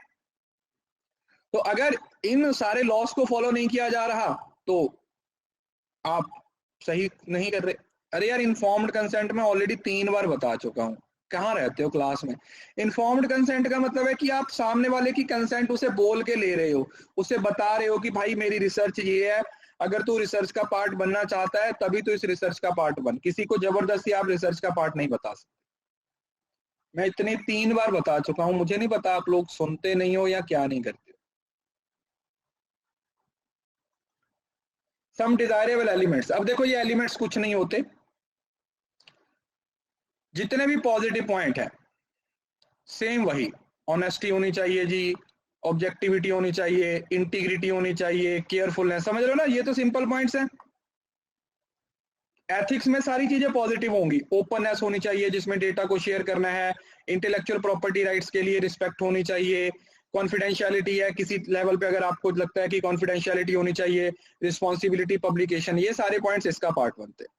तो अगर इन सारे लॉस को फॉलो नहीं किया जा रहा तो आप सही नहीं कर रहे। अरे यार इन्फॉर्म्ड कंसेंट में ऑलरेडी 3 बार बता चुका हूँ, कहाँ रहते हो क्लास में। इन्फॉर्म्ड कंसेंट का मतलब है कि आप सामने वाले की कंसेंट उसे बोल के ले रहे हो, उसे बता रहे हो कि भाई मेरी रिसर्च ये है, अगर तू रिसर्च का पार्ट बनना चाहता है तभी तो इस रिसर्च का पार्ट बन, किसी को जबरदस्ती आप रिसर्च का पार्ट नहीं बता सकते। मैं इतने 3 बार बता चुका हूँ, मुझे नहीं पता आप लोग सुनते नहीं हो या क्या नहीं करते। सम डिजायरेबल एलिमेंट्स, अब देखो ये एलिमेंट्स कुछ नहीं होते, जितने भी पॉजिटिव पॉइंट है सेम वही, ऑनेस्टी होनी चाहिए जी, ऑब्जेक्टिविटी होनी चाहिए, इंटीग्रिटी होनी चाहिए, केयरफुलनेस, समझ रहे हो ना, ये तो सिंपल पॉइंट्स हैं। एथिक्स में सारी चीजें पॉजिटिव होंगी, ओपननेस होनी चाहिए जिसमें डेटा को शेयर करना है, इंटेलेक्चुअल प्रॉपर्टी राइट्स के लिए रिस्पेक्ट होनी चाहिए, कॉन्फिडेंशियलिटी है किसी लेवल पे अगर आपको लगता है कि कॉन्फिडेंशियलिटी होनी चाहिए, रिस्पॉन्सिबिलिटी, पब्लिकेशन, ये सारे पॉइंट्स इसका पार्ट बनते हैं।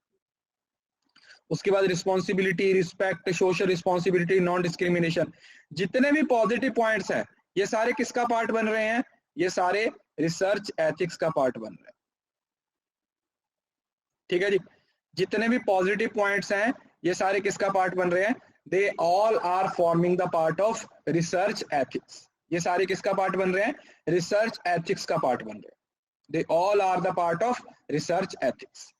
उसके बाद responsibility, respect, social responsibility, non discrimination, जितने भी पॉजिटिव पॉइंट्स हैं ये सारे किसका पार्ट बन रहे हैं? ये सारे रिसर्च एथिक्स का पार्ट बन रहे हैं। ठीक है जी, जितने भी पॉजिटिव पॉइंट्स हैं ये सारे किसका पार्ट बन रहे हैं? They all are forming the part of research ethics. ये सारे किसका पार्ट बन रहे हैं? रिसर्च एथिक्स का पार्ट बन रहे हैं। They all are the part of research ethics.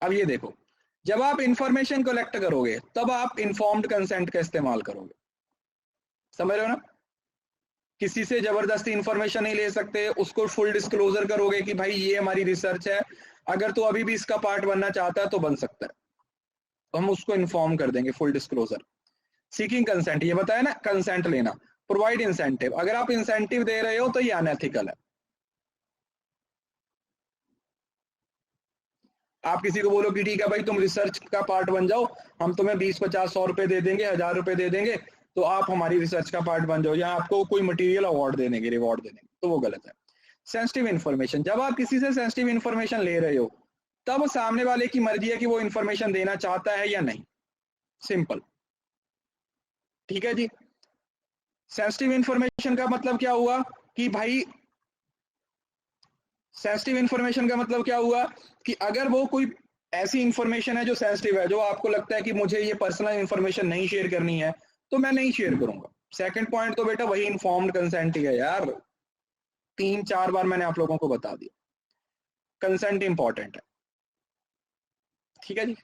अब ये देखो, जब आप इंफॉर्मेशन कलेक्ट करोगे तब आप इन्फॉर्म्ड कंसेंट का इस्तेमाल करोगे, समझ रहे हो ना? किसी से जबरदस्ती इंफॉर्मेशन नहीं ले सकते, उसको फुल डिस्क्लोजर करोगे कि भाई ये हमारी रिसर्च है, अगर तो अभी भी इसका पार्ट बनना चाहता है तो बन सकता है, तो हम उसको इन्फॉर्म कर देंगे, फुल डिस्क्लोजर। सीकिंग कंसेंट, ये बताया ना, कंसेंट लेना। प्रोवाइड इंसेंटिव, अगर आप इंसेंटिव दे रहे हो तो ये अनएथिकल है। आप किसी को बोलो कि ठीक है भाई तुम रिसर्च का पार्ट बन जाओ, हम तुम्हें 20, 50, 100 रुपए दे देंगे, 1000 रुपए दे देंगे, तो आप हमारी रिसर्च का पार्ट बन जाओ, या आपको कोई मटेरियल अवार्ड दे देंगे, रिवॉर्ड दे देंगे, तो वो गलत है। सेंसिटिव इन्फॉर्मेशन, जब आप किसी से सेंसिटिव इन्फॉर्मेशन ले रहे हो तब सामने वाले की मर्जी है कि वो इन्फॉर्मेशन देना चाहता है या नहीं, सिंपल। ठीक है जी, सेंसिटिव इन्फॉर्मेशन का मतलब क्या हुआ कि भाई, सेंसिटिव इन्फॉर्मेशन का मतलब क्या हुआ कि अगर वो कोई ऐसी इंफॉर्मेशन है जो सेंसिटिव है, जो आपको लगता है कि मुझे ये पर्सनल इंफॉर्मेशन नहीं शेयर करनी है, तो मैं नहीं शेयर करूंगा। सेकंड पॉइंट तो बेटा वही इन्फॉर्म्ड कंसेंट ही है यार, 3-4 बार मैंने आप लोगों को बता दिया, कंसेंट इंपॉर्टेंट है। ठीक है जी।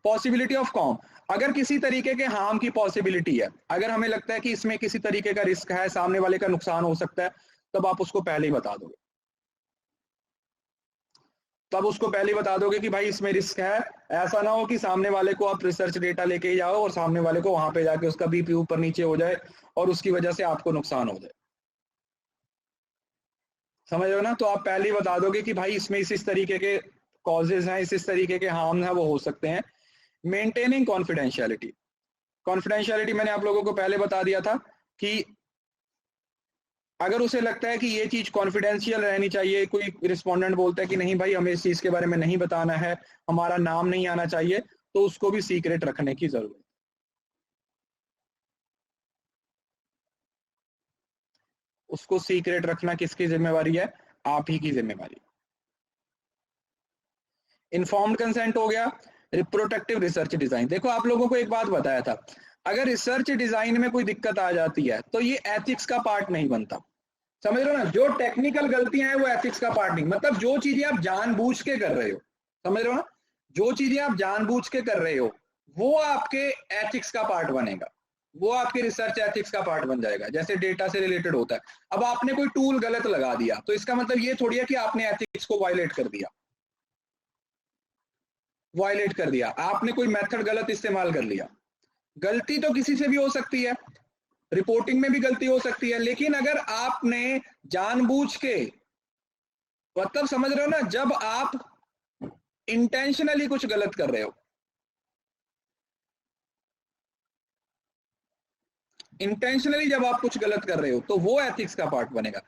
पॉसिबिलिटी ऑफ कॉम, अगर किसी तरीके के हार्म की पॉसिबिलिटी है, अगर हमें लगता है कि इसमें किसी तरीके का रिस्क है, सामने वाले का नुकसान हो सकता है, तब आप उसको पहले ही बता दोगे, तब उसको पहले ही बता दोगे कि भाई इसमें रिस्क है। ऐसा ना हो कि सामने वाले को आप रिसर्च डेटा लेके ही जाओ और सामने वाले को वहां पे जाके उसका बीपी ऊपर नीचे हो जाए और उसकी वजह से आपको नुकसान हो जाए, समझ रहे हो ना? तो आप पहले ही बता दोगे कि भाई इसमें इस तरीके के कॉजेज हैं, इस तरीके के हार्म है, वो हो सकते हैं। मेंटेनिंग कॉन्फिडेंशियलिटी, कॉन्फिडेंशियलिटी मैंने आप लोगों को पहले बता दिया था कि अगर उसे लगता है कि ये चीज कॉन्फिडेंशियल रहनी चाहिए, कोई रिस्पोंडेंट बोलता है कि नहीं भाई हमें इस चीज के बारे में नहीं बताना है, हमारा नाम नहीं आना चाहिए, तो उसको भी सीक्रेट रखने की जरूरत है। उसको सीक्रेट रखना किसकी जिम्मेवारी है? आप ही की जिम्मेवारी। इन्फॉर्म्ड कंसेंट हो गया। रिप्रोडक्टिव रिसर्च डिजाइन, देखो आप लोगों को एक बात बताया था, अगर रिसर्च डिजाइन में कोई दिक्कत आ जाती है तो ये एथिक्स का पार्ट नहीं बनता, समझ रहे हो ना? जो टेक्निकल गलतियां हैं वो एथिक्स का पार्ट नहीं, मतलब जो चीजें आप जानबूझ के कर रहे हो, समझ रहे हो ना? जो चीजें आप जानबूझ के कर रहे हो वो आपके एथिक्स का पार्ट बनेगा, वो आपके रिसर्च एथिक्स का पार्ट बन जाएगा। जैसे डेटा से रिलेटेड होता है, अब आपने कोई टूल गलत लगा दिया तो इसका मतलब ये थोड़ी है कि आपने एथिक्स को वायलेट कर दिया, वायलेट कर दिया, आपने कोई मेथड गलत इस्तेमाल कर लिया। गलती तो किसी से भी हो सकती है, रिपोर्टिंग में भी गलती हो सकती है, लेकिन अगर आपने जानबूझ के, मतलब समझ रहे हो ना, जब आप इंटेंशनली कुछ गलत कर रहे हो, इंटेंशनली जब आप कुछ गलत कर रहे हो तो वो एथिक्स का पार्ट बनेगा।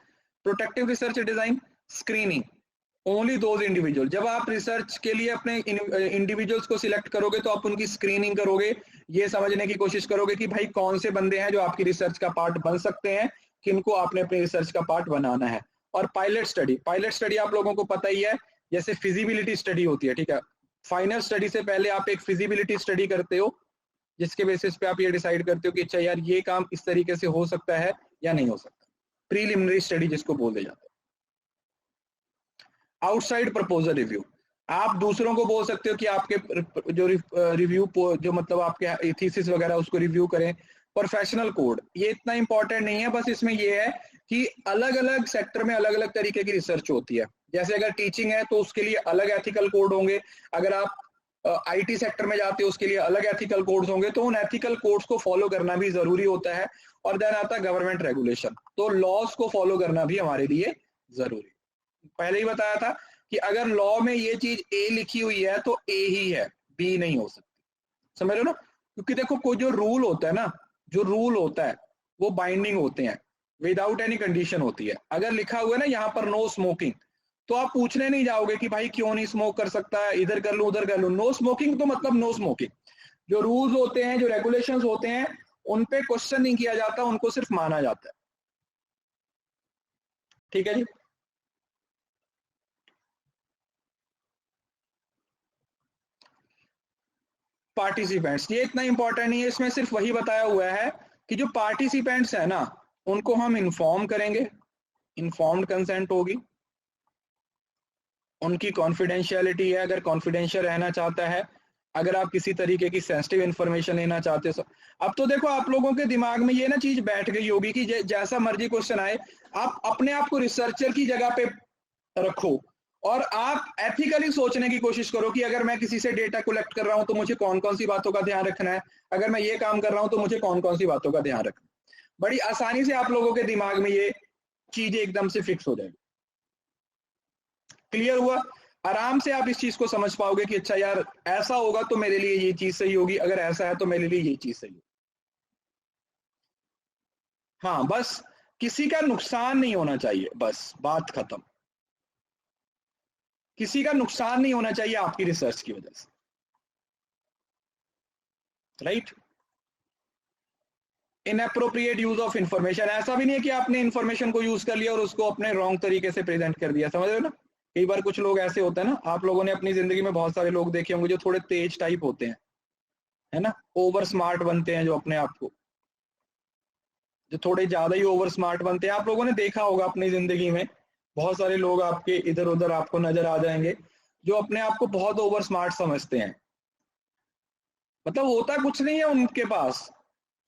Protective research design, screening, only those individual, जब आप रिसर्च के लिए अपने इंडिविजुअल्स को सिलेक्ट करोगे तो आप उनकी स्क्रीनिंग करोगे, ये समझने की कोशिश करोगे कि भाई कौन से बंदे हैं जो आपकी रिसर्च का पार्ट बन सकते हैं, किनको आपने अपनी रिसर्च का पार्ट बनाना है। और पायलट स्टडी, पायलट स्टडी आप लोगों को पता ही है, जैसे फिजिबिलिटी स्टडी होती है, ठीक है, फाइनल स्टडी से पहले आप एक फिजिबिलिटी स्टडी करते हो, जिसके बेसिस पे आप ये डिसाइड करते हो कि अच्छा यार ये काम इस तरीके से हो सकता है या नहीं हो सकता, प्रीलिमिनरी स्टडी जिसको बोल दिया जाता है। आउटसाइड प्रपोजल रिव्यू, आप दूसरों को बोल सकते हो कि आपके जो रिव्यू जो मतलब आपके थीसिस वगैरह उसको रिव्यू करें। प्रोफेशनल कोड, ये इतना इंपॉर्टेंट नहीं है, बस इसमें ये है कि अलग अलग सेक्टर में अलग अलग तरीके की रिसर्च होती है। जैसे अगर टीचिंग है तो उसके लिए अलग एथिकल कोड होंगे, अगर आप आईटी सेक्टर में जाते हो उसके लिए अलग एथिकल कोड्स होंगे, तो उन एथिकल कोड्स को फॉलो करना भी जरूरी होता है। और देन आता है गवर्नमेंट रेगुलेशन, तो लॉज को फॉलो करना भी हमारे लिए जरूरी। पहले ही बताया था कि अगर लॉ में ये चीज ए लिखी हुई है तो ए ही है, बी नहीं हो सकती। समझ रहे हो ना? क्योंकि देखो कोई जो रूल होता है ना, जो रूल होता है वो बाइंडिंग होते हैं, विदाउट एनी कंडीशन होती है। अगर लिखा हुआ है ना यहाँ पर नो स्मोकिंग, तो आप पूछने नहीं जाओगे कि भाई क्यों नहीं स्मोक कर सकता है, इधर कर लूं उधर कर लूं। नो स्मोकिंग तो मतलब नो स्मोकिंग। जो रूल्स होते हैं, जो रेगुलेशंस होते हैं, उन पे क्वेश्चन नहीं किया जाता, उनको सिर्फ माना जाता है। ठीक है जी। पार्टिसिपेंट्स, ये इतना इंपॉर्टेंट नहीं है, इसमें सिर्फ वही बताया हुआ है कि जो पार्टिसिपेंट्स है ना उनको हम इन्फॉर्म करेंगे, इन्फॉर्म्ड कंसेंट होगी, उनकी कॉन्फिडेंशियलिटी है, अगर कॉन्फिडेंशियल रहना चाहता है, अगर आप किसी तरीके की सेंसिटिव इंफॉर्मेशन लेना चाहते हो। अब तो देखो आप लोगों के दिमाग में ये ना चीज बैठ गई होगी कि जैसा मर्जी क्वेश्चन आए, आप अपने आप को रिसर्चर की जगह पे रखो और आप एथिकली सोचने की कोशिश करो कि अगर मैं किसी से डेटा कलेक्ट कर रहा हूं तो मुझे कौन कौन सी बातों का ध्यान रखना है, अगर मैं ये काम कर रहा हूं तो मुझे कौन कौन सी बातों का ध्यान रखना है। बड़ी आसानी से आप लोगों के दिमाग में ये चीजें एकदम से फिक्स हो जाएगी। क्लियर हुआ? आराम से आप इस चीज को समझ पाओगे कि अच्छा यार ऐसा होगा तो मेरे लिए ये चीज सही होगी, अगर ऐसा है तो मेरे लिए ये चीज सही होगी। हाँ, बस किसी का नुकसान नहीं होना चाहिए, बस बात खत्म। किसी का नुकसान नहीं होना चाहिए आपकी रिसर्च की वजह से, right? Inappropriate use of information, ऐसा भी नहीं है कि आपने इंफॉर्मेशन को यूज कर लिया और उसको अपने रॉन्ग तरीके से प्रेजेंट कर दिया। समझ रहे हो ना? कई बार कुछ लोग ऐसे होते हैं ना, आप लोगों ने अपनी जिंदगी में बहुत सारे लोग देखे होंगे जो थोड़े तेज टाइप होते हैं, है ना, ओवर स्मार्ट बनते हैं, जो अपने आप को, जो थोड़े ज्यादा ही ओवर स्मार्ट बनते हैं। आप लोगों ने देखा होगा अपनी जिंदगी में, बहुत सारे लोग आपके इधर उधर आपको नजर आ जाएंगे जो अपने आप को बहुत ओवर स्मार्ट समझते हैं। मतलब होता कुछ नहीं है उनके पास,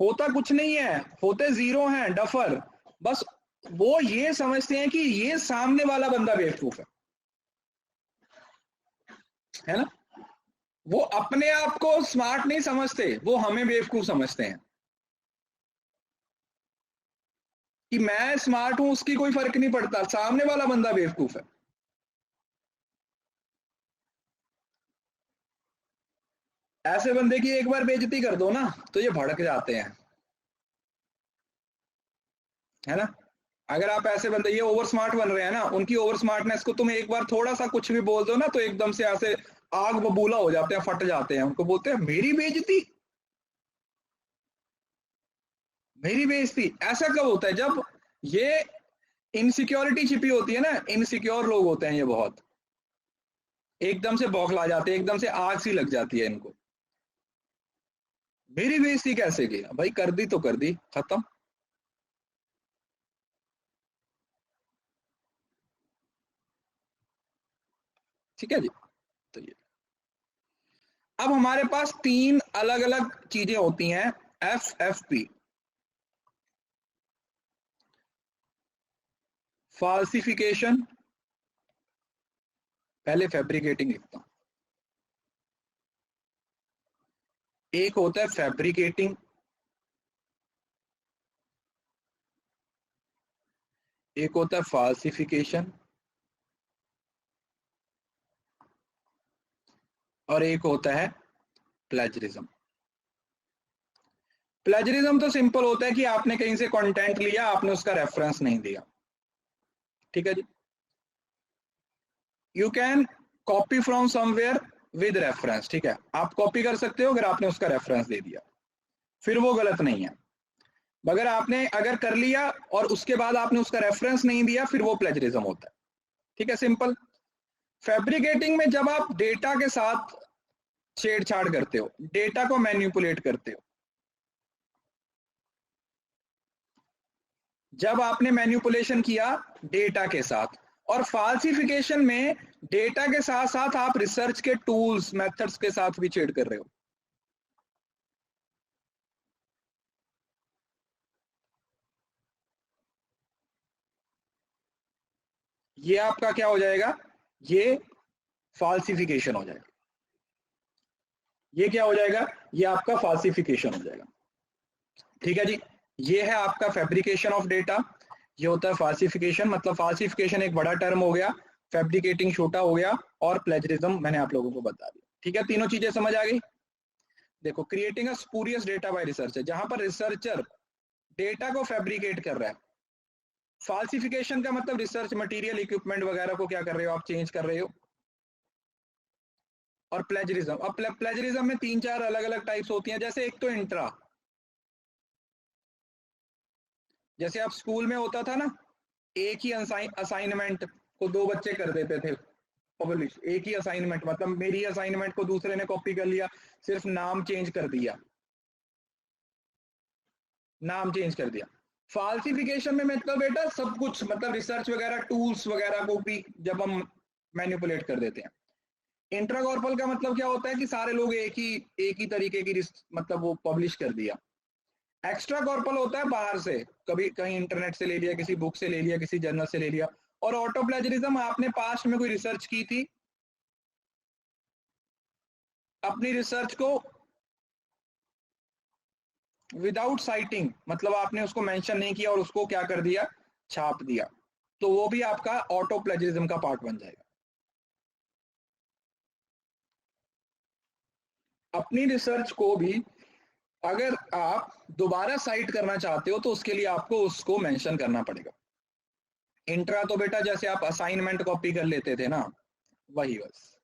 होता कुछ नहीं है, होते जीरो हैं, डफर। बस वो ये समझते हैं कि ये सामने वाला बंदा बेवकूफ है ना। वो अपने आप को स्मार्ट नहीं समझते, वो हमें बेवकूफ समझते हैं कि मैं स्मार्ट हूं, उसकी कोई फर्क नहीं पड़ता, सामने वाला बंदा बेवकूफ है। ऐसे बंदे की एक बार बेइज्जती कर दो ना तो ये भड़क जाते हैं, है ना। अगर आप ऐसे बंदे, ये ओवर स्मार्ट बन रहे हैं ना, उनकी ओवर स्मार्टनेस को तुम एक बार थोड़ा सा कुछ भी बोल दो ना तो एकदम से ऐसे आग बबूला हो जाते हैं, फट जाते हैं। उनको बोलते हैं मेरी बेइज्जती, मेरी बेइज्जती। ऐसा कब होता है? जब ये इनसिक्योरिटी छिपी होती है ना, इनसिक्योर लोग होते हैं ये, बहुत एकदम से बौखला जाते हैं, एकदम से आग सी लग जाती है इनको। मेरी बेइज्जती कैसे की? भाई कर दी तो कर दी, खत्म। ठीक है जी। तो ये अब हमारे पास तीन अलग अलग चीजें होती हैं, FFP, फाल्सिफिकेशन, पहले फैब्रिकेटिंग लिखता हूं। एक होता है फैब्रिकेटिंग, एक होता है फाल्सिफिकेशन, और एक होता है प्लेजरिज्म। प्लेजरिज्म तो सिंपल होता है कि आपने कहीं से कंटेंट लिया, आपने उसका रेफरेंस नहीं दिया। ठीक है जी। You can copy from somewhere with reference, ठीक है, आप कॉपी कर सकते हो अगर आपने उसका रेफरेंस दे दिया, फिर वो गलत नहीं है। मगर आपने अगर कर लिया और उसके बाद आपने उसका रेफरेंस नहीं दिया, फिर वो प्लेजरिज्म होता है। ठीक है, सिंपल। फैब्रिकेटिंग में जब आप डेटा के साथ छेड़छाड़ करते हो, डेटा को मैनिपुलेट करते हो, जब आपने मैनिपुलेशन किया डेटा के साथ। और फाल्सिफिकेशन में डेटा के साथ साथ आप रिसर्च के टूल्स, मेथड्स के साथ भी छेड़ कर रहे हो। ये आपका क्या हो जाएगा? ये फाल्सिफिकेशन हो जाएगा। ये क्या हो जाएगा? ये आपका फाल्सिफिकेशन हो जाएगा। ठीक है जी। ये है आपका फैब्रिकेशन ऑफ डेटा, ये होता है फाल्सिफिकेशन। मतलब फाल्सिफिकेशन एक बड़ा टर्म हो गया, फैब्रिकेटिंग छोटा हो गया, और प्लेजरिज्म मैंने आप लोगों को बता दिया। ठीक है, तीनों चीजें समझ आ गई। देखो, creating a spurious data bye researcher, जहां पर रिसर्चर डेटा को फैब्रिकेट कर रहा है। फाल्सिफिकेशन का मतलब रिसर्च मटेरियल, इक्विपमेंट वगैरह को क्या कर रहे हो आप, चेंज कर रहे हो। और प्लेजरिज्म, अब प्लेजरिज्म में 3-4 अलग अलग टाइप्स होती हैं। जैसे एक तो इंट्रा, जैसे आप स्कूल में होता था ना, एक ही असाइनमेंट को 2 बच्चे कर देते थे पब्लिश, एक ही असाइनमेंट, मतलब मेरी असाइनमेंट को दूसरे ने कॉपी कर लिया, सिर्फ नाम चेंज कर दिया, नाम चेंज कर दिया। फाल्सिफिकेशन में मतलब बेटा सब कुछ, मतलब रिसर्च वगैरह, टूल्स वगैरह को भी जब हम मैनिपुलेट कर देते हैं। इंट्राकॉर्पल का मतलब क्या होता है कि सारे लोग एक ही तरीके की मतलब वो पब्लिश कर दिया। एक्स्ट्रा कॉर्पल होता है बाहर से, कभी कहीं इंटरनेट से ले लिया, किसी बुक से ले लिया, किसी जर्नल से ले लिया। और ऑटो प्लेजरिज्म, आपने पास्ट में कोई रिसर्च की थी, अपनी रिसर्च को विदाउट साइटिंग, मतलब आपने उसको मेंशन नहीं किया और उसको क्या कर दिया, छाप दिया, तो वो भी आपका ऑटो प्लेजरिज्म का पार्ट बन जाएगा। अपनी रिसर्च को भी अगर आप दोबारा साइट करना चाहते हो तो उसके लिए आपको उसको मेंशन करना पड़ेगा। इंट्रा तो बेटा जैसे आप असाइनमेंट कॉपी कर लेते थे ना, वही बस।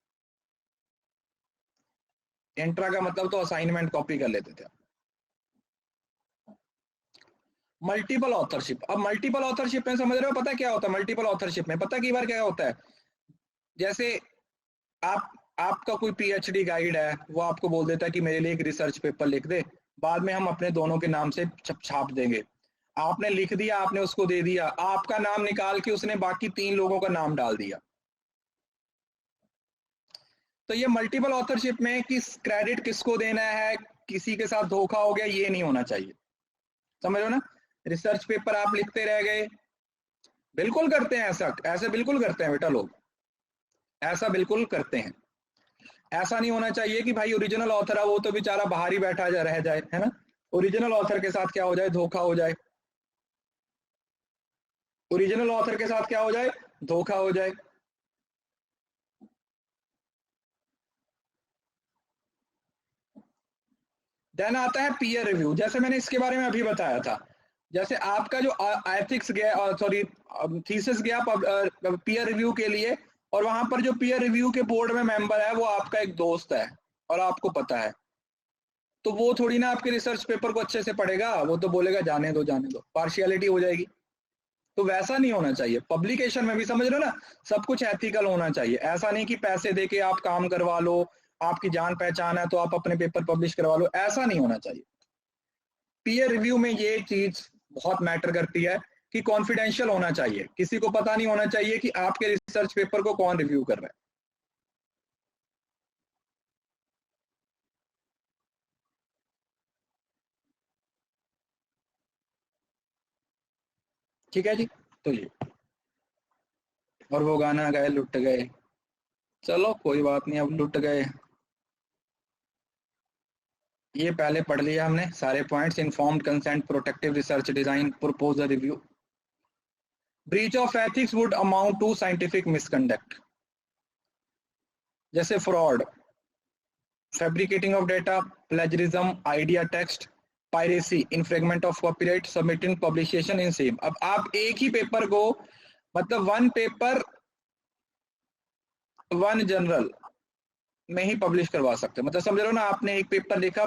इंट्रा का मतलब तो असाइनमेंट कॉपी कर लेते थे। मल्टीपल ऑथरशिप, अब मल्टीपल ऑथरशिप में समझ रहे हो पता क्या होता है। मल्टीपल ऑथरशिप में पता कई बार क्या होता है, जैसे आपका कोई पीएचडी गाइड है, वो आपको बोल देता है कि मेरे लिए एक रिसर्च पेपर लिख दे, बाद में हम अपने दोनों के नाम से छाप देंगे। आपने लिख दिया, आपने उसको दे दिया, आपका नाम निकाल के उसने बाकी 3 लोगों का नाम डाल दिया। तो ये मल्टीपल ऑथरशिप में किस क्रेडिट किसको देना है, किसी के साथ धोखा हो गया, ये नहीं होना चाहिए। समझ लो ना, रिसर्च पेपर आप लिखते रह गए, बिल्कुल करते हैं ऐसा, ऐसे बिल्कुल करते हैं बेटा लोग, ऐसा बिल्कुल करते हैं। ऐसा नहीं होना चाहिए कि भाई ओरिजिनल ऑथर है वो तो बेचारा बाहर ही बैठा जा रह जाए, है ना, ओरिजिनल ऑथर के साथ क्या हो जाए, धोखा हो जाए, ओरिजिनल ऑथर के साथ क्या हो जाए, धोखा हो जाए। देन आता है पीयर रिव्यू, जैसे मैंने इसके बारे में अभी बताया था। जैसे आपका जो एथिक्स गया, सॉरी थीसिस गया पीयर रिव्यू के लिए, और वहां पर जो पीयर रिव्यू के बोर्ड में मेंबर है वो आपका एक दोस्त है और आपको पता है, तो वो थोड़ी ना आपके रिसर्च पेपर को अच्छे से पढ़ेगा, वो तो बोलेगा जाने दो, पार्शियलिटी हो जाएगी। तो वैसा नहीं होना चाहिए। पब्लिकेशन में भी समझ लो ना, सब कुछ एथिकल होना चाहिए। ऐसा नहीं कि पैसे देके आप काम करवा लो, आपकी जान पहचान है तो आप अपने पेपर पब्लिश करवा लो, ऐसा नहीं होना चाहिए। पीयर रिव्यू में ये चीज बहुत मैटर करती है कि कॉन्फिडेंशियल होना चाहिए, किसी को पता नहीं होना चाहिए कि आपके रिसर्च पेपर को कौन रिव्यू कर रहा है। ठीक है जी, तो ये और वो गाना गए लुट गए, चलो कोई बात नहीं, अब लुट गए। ये पहले पढ़ लिया हमने सारे points, informed consent, protective research design, proposal review. Breach of ethics would amount to scientific misconduct, जैसे fraud, fabricating of data, plagiarism, idea text, piracy, infringement of copyright, submitting publication in same. अब आप एक ही पेपर को, मतलब वन पेपर वन जर्नल में ही पब्लिश करवा सकते, मतलब समझ लो ना, आपने एक पेपर लिखा,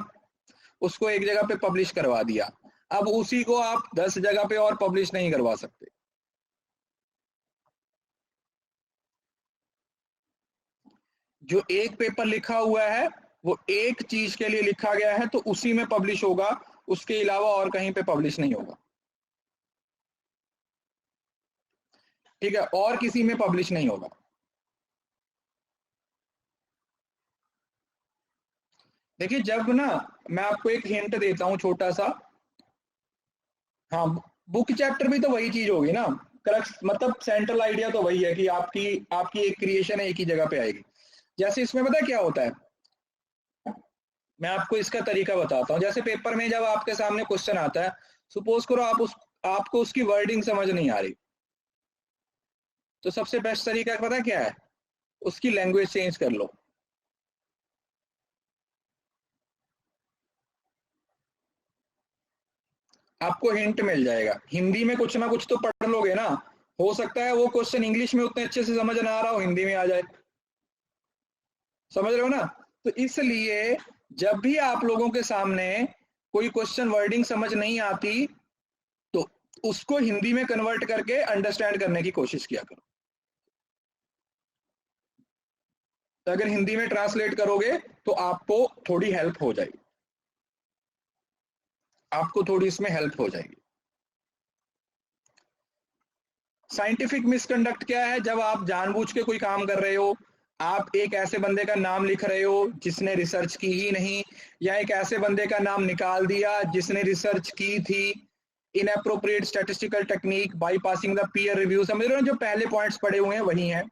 उसको एक जगह पे पब्लिश करवा दिया, अब उसी को आप 10 जगह पे और पब्लिश नहीं करवा सकते। जो एक पेपर लिखा हुआ है वो एक चीज के लिए लिखा गया है, तो उसी में पब्लिश होगा, उसके अलावा और कहीं पे पब्लिश नहीं होगा। ठीक है, और किसी में पब्लिश नहीं होगा। देखिए जब ना, मैं आपको एक हिंट देता हूं छोटा सा। हाँ, बुक चैप्टर भी तो वही चीज होगी ना, करेक्ट, मतलब सेंट्रल आइडिया तो वही है कि आपकी आपकी एक क्रिएशन है, एक ही जगह पे आएगी। जैसे इसमें पता क्या होता है, मैं आपको इसका तरीका बताता हूँ। जैसे पेपर में जब आपके सामने क्वेश्चन आता है, सपोज करो आपको उसकी वर्डिंग समझ नहीं आ रही, तो सबसे बेस्ट तरीका पता क्या है, उसकी लैंग्वेज चेंज कर लो। आपको हिंट मिल जाएगा, हिंदी में कुछ ना कुछ तो पढ़ लोगे ना, हो सकता है वो क्वेश्चन इंग्लिश में उतने अच्छे से समझ ना आ रहा हो, हिंदी में आ जाए। समझ रहे हो ना? तो इसलिए जब भी आप लोगों के सामने कोई क्वेश्चन वर्डिंग समझ नहीं आती तो उसको हिंदी में कन्वर्ट करके अंडरस्टैंड करने की कोशिश किया करो। तो अगर हिंदी में ट्रांसलेट करोगे तो आपको थोड़ी हेल्प हो जाएगी, आपको थोड़ी इसमें हेल्प हो जाएगी। साइंटिफिक मिसकंडक्ट क्या है? जब आप जानबूझ के कोई काम कर रहे हो, आप एक ऐसे बंदे का नाम लिख रहे हो जिसने रिसर्च की ही नहीं, या एक ऐसे बंदे का नाम निकाल दिया जिसने रिसर्च की थी। Inappropriate statistical technique, bypassing the peer review, समझ रहे हो? जो पहले पॉइंट्स पड़े हुए हैं वही हैं।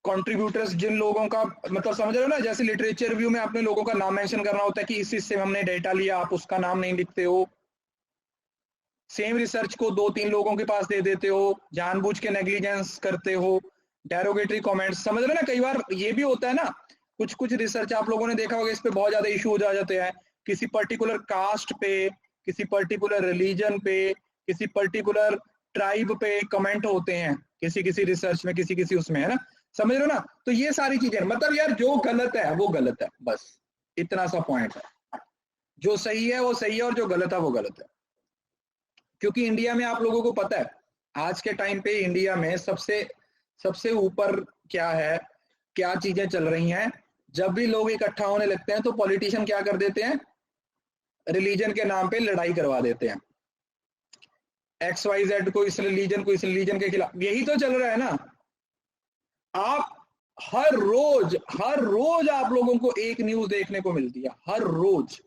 कंट्रीब्यूटर्स, जिन लोगों का मतलब समझ रहे हो ना, जैसे लिटरेचर रिव्यू में आपने लोगों का नाम मेंशन करना होता है कि इस से हमने डेटा लिया, आप उसका नाम नहीं लिखते हो। सेम रिसर्च को 2-3 लोगों के पास दे देते हो, जानबूझ के नेग्लिजेंस करते हो, डेरोगेटरी कमेंट्स, समझ रहे हो ना? कई बार ये भी होता है ना, कुछ कुछ रिसर्च आप लोगों ने देखा होगा, इस पे बहुत ज्यादा इशू हो जाते हैं, किसी पर्टिकुलर कास्ट पे, किसी पर्टिकुलर रिलीजन पे, किसी पर्टिकुलर ट्राइब पे कमेंट होते हैं किसी किसी रिसर्च में, किसी किसी उसमें, है ना? समझ रहे हो ना? तो ये सारी चीजें, मतलब यार जो गलत है वो गलत है, बस इतना सा पॉइंट है। जो सही है वो सही है और जो गलत है वो गलत है। क्योंकि इंडिया में आप लोगों को पता है आज के टाइम पे इंडिया में सबसे सबसे ऊपर क्या है, क्या चीजें चल रही हैं। जब भी लोग इकट्ठा होने लगते हैं तो पॉलिटिशियन क्या कर देते हैं, रिलीजन के नाम पे लड़ाई करवा देते हैं, XYZ को इस रिलीजन के खिलाफ, यही तो चल रहा है ना। आप हर रोज आप लोगों को एक न्यूज देखने को मिलती है, हर रोज।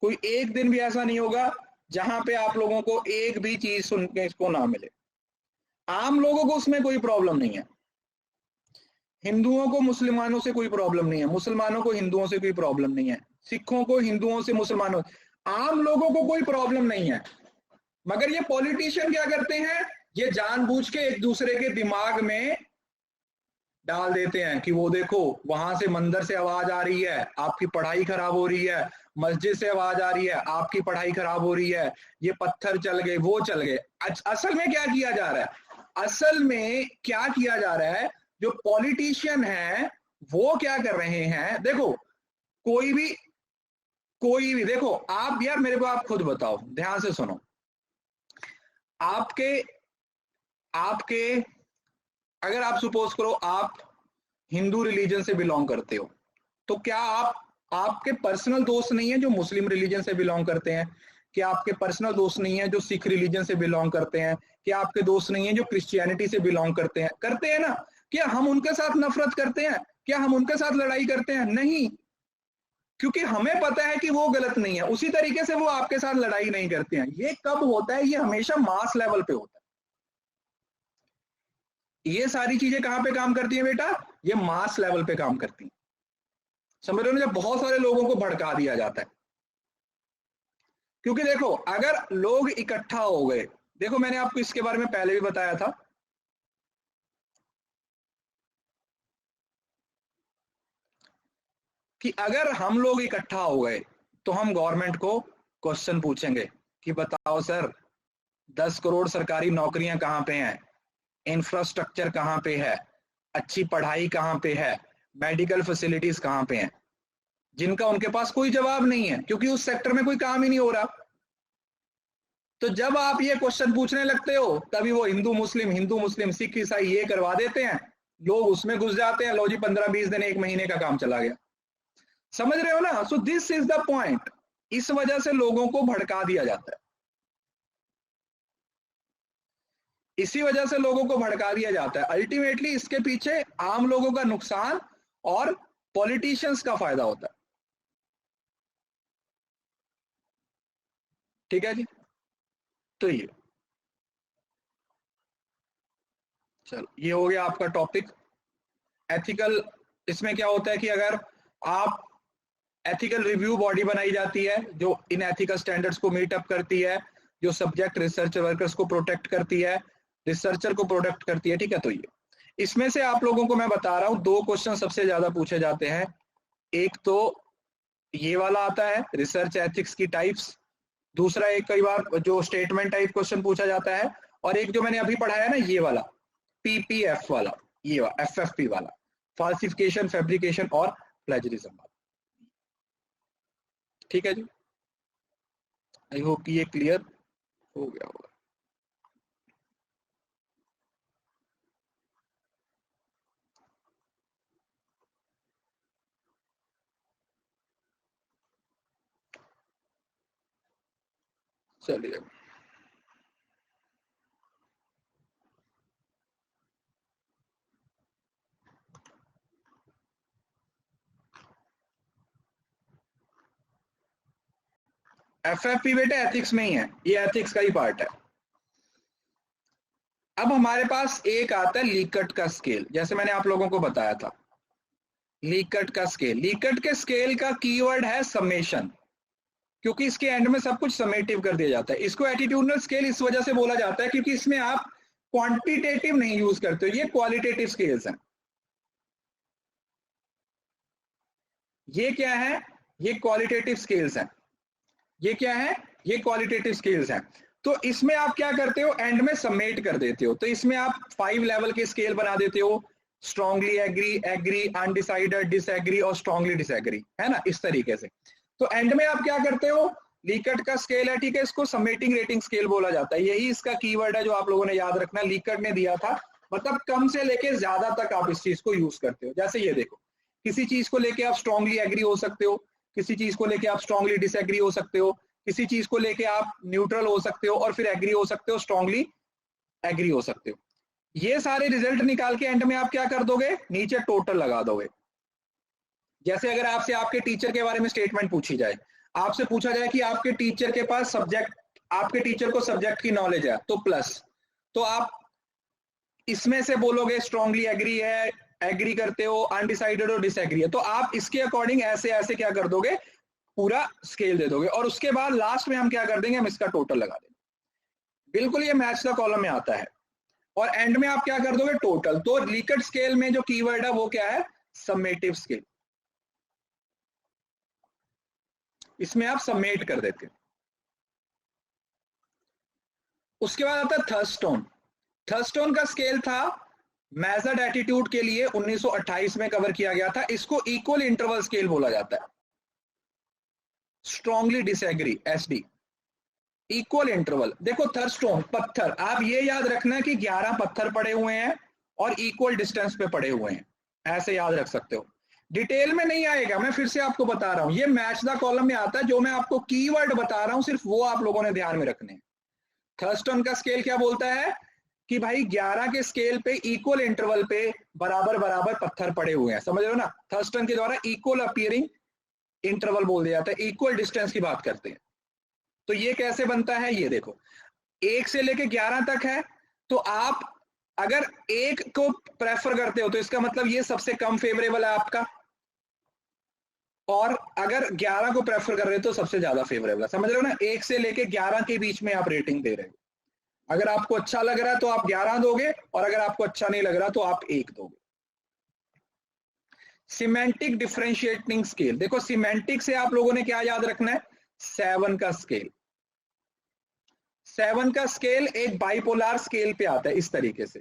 कोई एक दिन भी ऐसा नहीं होगा जहां पे आप लोगों को एक भी चीज सुनने को ना मिले। आम लोगों को उसमें कोई प्रॉब्लम नहीं है, हिंदुओं को मुसलमानों से कोई प्रॉब्लम नहीं है, मुसलमानों को हिंदुओं से कोई प्रॉब्लम नहीं है, सिखों को हिंदुओं से, मुसलमानों, आम लोगों को कोई प्रॉब्लम नहीं है। मगर ये पॉलिटिशियन क्या करते हैं, ये जानबूझ के एक दूसरे के दिमाग में डाल देते हैं कि वो देखो वहां से मंदिर से आवाज आ रही है, आपकी पढ़ाई खराब हो रही है, मस्जिद से आवाज आ रही है, आपकी पढ़ाई खराब हो रही है, ये पत्थर चल गए, वो चल गए। असल में क्या किया जा रहा है, असल में क्या किया जा रहा है, जो पॉलिटिशियन है वो क्या कर रहे हैं, देखो कोई भी देखो आप, यार मेरे को आप खुद बताओ, ध्यान से सुनो। आपके आपके अगर आप सपोज करो आप हिंदू रिलीजन से बिलोंग करते हो, तो क्या आपके पर्सनल दोस्त नहीं है जो मुस्लिम रिलीजन से बिलोंग करते हैं? क्या आपके पर्सनल दोस्त नहीं है जो सिख रिलीजन से बिलोंग करते हैं? क्या आपके दोस्त नहीं है जो क्रिश्चियनिटी से बिलोंग करते हैं ना? क्या हम उनके साथ नफरत करते हैं? क्या हम उनके साथ लड़ाई करते हैं? नहीं, क्योंकि हमें पता है कि वो गलत नहीं है। उसी तरीके से वो आपके साथ लड़ाई नहीं करते हैं। ये कब होता है? ये हमेशा मास लेवल पे होता है। ये सारी चीजें कहां पे काम करती हैं बेटा? ये मास लेवल पे काम करती हैं। समझ रहे हो? जब बहुत सारे लोगों को भड़का दिया जाता है, क्योंकि देखो अगर लोग इकट्ठा हो गए, देखो मैंने आपको इसके बारे में पहले भी बताया था कि अगर हम लोग इकट्ठा हो गए तो हम गवर्नमेंट को क्वेश्चन पूछेंगे कि बताओ सर 10 करोड़ सरकारी नौकरियां कहां पे हैं, इंफ्रास्ट्रक्चर कहां पे है, अच्छी पढ़ाई कहां पे है, मेडिकल फैसिलिटीज कहां पे हैं, जिनका उनके पास कोई जवाब नहीं है क्योंकि उस सेक्टर में कोई काम ही नहीं हो रहा। तो जब आप ये क्वेश्चन पूछने लगते हो तभी वो हिंदू मुस्लिम सिख ईसाई ये करवा देते हैं, लोग उसमें घुस जाते हैं, लो जी 15-20 दिन 1 महीने का काम चला गया। समझ रहे हो ना? So this is the point. इस वजह से लोगों को भड़का दिया जाता है, इसी वजह से लोगों को भड़का दिया जाता है। अल्टीमेटली इसके पीछे आम लोगों का नुकसान और पॉलिटिशियंस का फायदा होता है। ठीक है जी, तो ये चलो ये हो गया आपका टॉपिक एथिकल। इसमें क्या होता है कि अगर आप एथिकल रिव्यू बॉडी बनाई जाती है जो इन एथिकल स्टैंडर्ड्स को मीट अप करती है, जो सब्जेक्ट रिसर्च वर्कर्स को प्रोटेक्ट करती है, रिसर्चर को प्रोटेक्ट करती है, ठीक है। तो ये इसमें से आप लोगों को मैं बता रहा हूं 2 क्वेश्चन सबसे ज्यादा पूछे जाते हैं। एक तो ये वाला आता है रिसर्च एथिक्स की टाइप्स, दूसरा एक कई बार जो स्टेटमेंट टाइप क्वेश्चन पूछा जाता है, और एक जो मैंने अभी पढ़ाया ना ये वाला पीपीएफ वाला, ये वाला एफएफपी वाला, फाल्सिफिकेशन, फैब्रिकेशन और प्लेजरिज्म वाला, ठीक है जी। आई होप कि ये क्लियर हो गया होगा। चलिए एफएफपी बेटा एथिक्स में ही है, ये एथिक्स का ही पार्ट है। अब हमारे पास एक आता है लीकट का स्केल, जैसे मैंने आप लोगों को बताया था लीकट का स्केल। लीकट के स्केल का कीवर्ड है समेशन, क्योंकि इसके एंड में सब कुछ समेटिव कर दिया जाता है। इसको एटीट्यूडनल स्केल इस वजह से बोला जाता है क्योंकि इसमें आप क्वांटिटेटिव नहीं यूज करते हो, ये क्वालिटेटिव स्केल्स हैं। ये क्या है? ये क्वालिटेटिव स्केल्स हैं। ये क्या है? ये क्वालिटेटिव स्केल्स हैं। तो इसमें आप क्या करते हो, एंड में समेट कर देते हो। तो इसमें आप 5 लेवल के स्केल बना देते हो, strongly agree, agree, undecided, disagree और स्ट्रांगली डिसएग्री, है ना, इस तरीके से। तो एंड में आप क्या करते हो, लीकट का स्केल है, ठीक है, इसको समेटिंग रेटिंग स्केल बोला जाता है। यही इसका कीवर्ड है जो आप लोगों ने याद रखना, लीकट ने दिया था। मतलब कम से लेके ज्यादा तक आप इस चीज को यूज करते हो। जैसे ये देखो, किसी चीज को लेके आप स्ट्रांगली एग्री हो सकते हो, किसी चीज को लेके आप स्ट्रांगली डिसएग्री हो सकते हो, किसी चीज को लेके आप न्यूट्रल हो सकते हो और फिर एग्री हो सकते हो, स्ट्रांगली एग्री हो सकते हो। ये सारे रिजल्ट निकाल के एंड में आप क्या कर दोगे, नीचे टोटल लगा दोगे। जैसे अगर आपसे आपके टीचर के बारे में स्टेटमेंट पूछी जाए, आपसे पूछा जाए कि आपके टीचर के पास सब्जेक्ट, आपके टीचर को सब्जेक्ट की नॉलेज है तो प्लस, तो आप इसमें से बोलोगे स्ट्रांगली एग्री है, एग्री करते हो, अनडिसाइडेड और डिसएग्री है। तो आप इसके अकॉर्डिंग ऐसे ऐसे क्या कर दोगे, पूरा स्केल दे दोगे। और उसके बाद लास्ट में हम क्या कर देंगे, हम इसका टोटल लगा देंगे। बिल्कुल ये मैच द कॉलम में आता है। और एंड में आप क्या कर दोगे, टोटल। तो लीकट स्केल में जो कीवर्ड है वो क्या है, समेटिव स्केल। इसमें आप समेट कर देते हैं। उसके बाद आता है थर्स्टोन। थर्स्टोन का स्केल था मेजर्ड एटीट्यूड के लिए, 1928 में कवर किया गया था। इसको इक्वल इंटरवल स्केल बोला जाता है। Strongly disagree, SD, equal interval. देखो थर्स्टोन पत्थर, आप ये याद रखना कि 11 पत्थर पड़े हुए हैं और इक्वल डिस्टेंस पे पड़े हुए हैं, ऐसे याद रख सकते हो। डिटेल में नहीं आएगा, मैं फिर से आपको बता रहा हूं, ये मैच द कॉलम में आता है। जो मैं आपको कीवर्ड बता रहा हूं सिर्फ वो आप लोगों ने ध्यान में रखने हैं। थर्स्टन का स्केल क्या बोलता है कि भाई 11 के स्केल पे इक्वल इंटरवल पे बराबर बराबर पत्थर पड़े हुए हैं, समझ रहे हो ना। थर्स्टन के द्वारा इक्वल अपीयरिंग इंटरवल बोल दिया जाता है, इक्वल डिस्टेंस की बात करते हैं। तो ये कैसे बनता है, ये देखो, 1 से लेके 11 तक है। तो आप अगर 1 को प्रेफर करते हो तो इसका मतलब ये सबसे कम फेवरेबल है आपका, और अगर 11 को प्रेफर कर रहे हो तो सबसे ज्यादा फेवरेबल है, समझ रहे हो ना। 1 से लेके 11 के बीच में आप रेटिंग दे रहे हो। अगर आपको अच्छा लग रहा है तो आप 11 दोगे, और अगर आपको अच्छा नहीं लग रहा तो आप 1 दोगे। सिमेंटिक डिफरेंशिएटिंग स्केल, देखो सिमेंटिक से आप लोगों ने क्या याद रखना है, 7 का स्केल। 7 का स्केल एक बाइपोलर स्केल पे आता है इस तरीके से,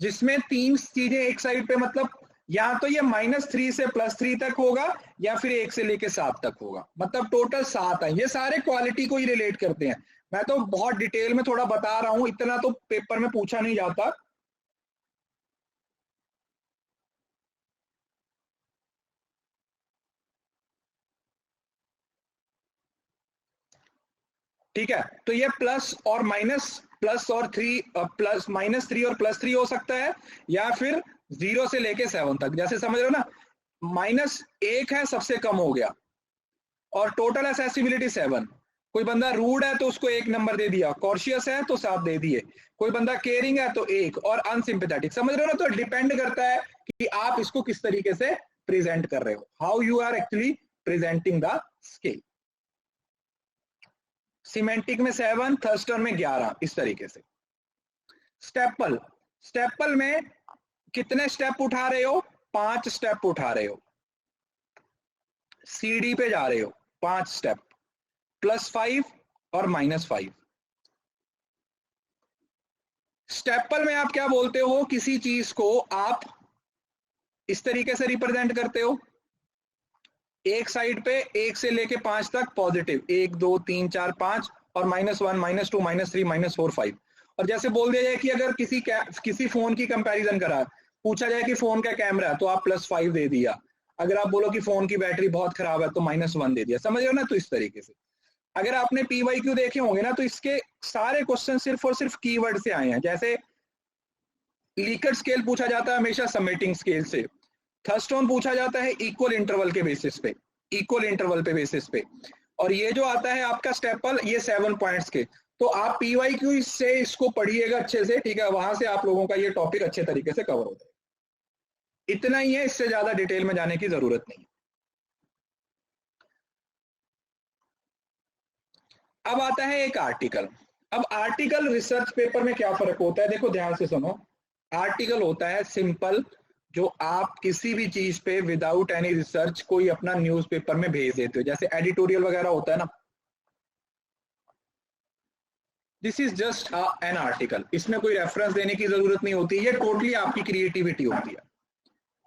जिसमें 3 चीजें एक साइड पे, मतलब या तो ये -3 से +3 तक होगा, या फिर 1 से लेके 7 तक होगा, मतलब टोटल 7 है। ये सारे क्वालिटी को ही रिलेट करते हैं। मैं तो बहुत डिटेल में थोड़ा बता रहा हूं, इतना तो पेपर में पूछा नहीं जाता। ठीक है, तो ये प्लस और माइनस, प्लस और 3, प्लस -3 और +3 हो सकता है, या फिर 0 से लेके 7 तक, जैसे समझ रहे हो ना। -1 है, सबसे कम हो गया, और टोटल एक्सेसिबिलिटी 7। कोई बंदा रूड है तो उसको 1 नंबर दे दिया, कॉर्शियस है तो 7 दे दिए, कोई बंदा केयरिंग है तो 1, और अनसिंपैथेटिक, समझ रहे हो ना। तो डिपेंड करता है कि आप इसको किस तरीके से प्रेजेंट कर रहे हो, how you are actually presenting the scale. Semantic में 7, थर्स्टन में 11, इस तरीके से। स्टेपल, स्टेपल में कितने स्टेप उठा रहे हो? 5 स्टेप उठा रहे हो। सीडी पे जा रहे हो 5 स्टेप, +5 और -5। स्टेपल में आप क्या बोलते हो? किसी चीज को आप इस तरीके से रिप्रेजेंट करते हो, एक साइड पे 1 से लेके 5 तक पॉजिटिव, 1 2 3 4 5, और -1 -2 -3 -4 5। और जैसे बोल दिया जाए कि अगर किसी फोन की कंपैरिजन करा, पूछा जाए कि फोन का कैमरा, तो आप +5 दे दिया। अगर आप बोलो कि फोन की बैटरी बहुत खराब है तो -1 दे दिया। समझ रहे हो ना? तो इस तरीके से अगर आपने PYQ देखे होंगे ना, तो इसके सारे क्वेश्चन सिर्फ और सिर्फ कीवर्ड से आए हैं। जैसे लीकर्ट स्केल पूछा जाता है हमेशा समेटिंग स्केल से, थर्स्टोन पूछा जाता है इक्वल इंटरवल के बेसिस पे, इक्वल इंटरवल पे बेसिस पे, और ये जो आता है आपका स्टेपल, ये 7 पॉइंट्स के। तो आप PYQ से इसको पढ़िएगा अच्छे से, ठीक है? वहां से आप लोगों का ये टॉपिक अच्छे तरीके से कवर होता है। इतना ही है, इससे ज्यादा डिटेल में जाने की जरूरत नहीं। अब आता है एक आर्टिकल। अब आर्टिकल रिसर्च पेपर में क्या फर्क होता है? देखो ध्यान से सुनो। आर्टिकल होता है सिंपल, जो आप किसी भी चीज पे विदाउट एनी रिसर्च कोई अपना न्यूज़पेपर में भेज देते हो, जैसे एडिटोरियल वगैरह होता है ना, this is just an article. इसमें कोई रेफरेंस देने की जरूरत नहीं होती, ये टोटली आपकी क्रिएटिविटी होती है।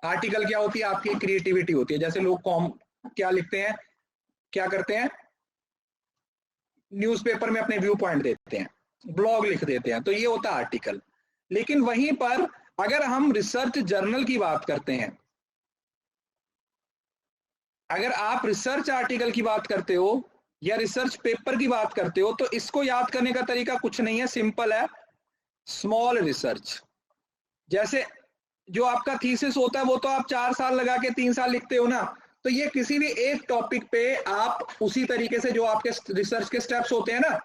आर्टिकल क्या होती है? आपकी क्रिएटिविटी होती है। जैसे लोग क्या लिखते हैं, क्या करते हैं, न्यूज़पेपर में अपने व्यू पॉइंट देते हैं, ब्लॉग लिख देते हैं, तो ये होता है आर्टिकल। लेकिन वहीं पर अगर हम रिसर्च जर्नल की बात करते हैं, अगर आप रिसर्च आर्टिकल की बात करते हो या रिसर्च पेपर की बात करते हो, तो इसको याद करने का तरीका कुछ नहीं है, सिंपल है, स्मॉल रिसर्च। जैसे जो आपका थीसिस होता है वो तो आप 4 साल लगा के 3 साल लिखते हो ना, तो ये किसी भी एक टॉपिक पे आप उसी तरीके से जो आपके रिसर्च के स्टेप्स होते हैं ना,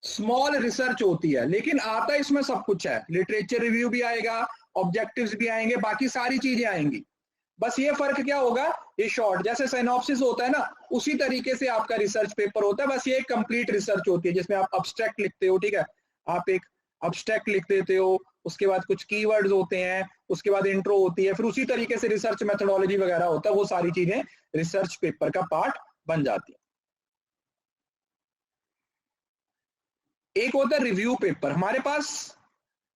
स्मॉल रिसर्च होती है। लेकिन आता इसमें सब कुछ है, लिटरेचर रिव्यू भी आएगा, ऑब्जेक्टिव्स भी आएंगे, बाकी सारी चीजें आएंगी। बस ये फर्क क्या होगा, ये शॉर्ट जैसे साइनॉप्सिस होता है ना, उसी तरीके से आपका रिसर्च पेपर होता है। बस ये एक कंप्लीट रिसर्च होती है जिसमें आप अब्स्ट्रैक्ट लिखते हो, ठीक है? आप एक अब्स्ट्रैक्ट लिख देते हो, उसके बाद कुछ कीवर्ड्स होते हैं, उसके बाद इंट्रो होती है, फिर उसी तरीके से रिसर्च मेथोडोलॉजी वगैरह होता है। वो सारी चीजें रिसर्च पेपर का पार्ट बन जाती है। एक होता है रिव्यू पेपर। हमारे पास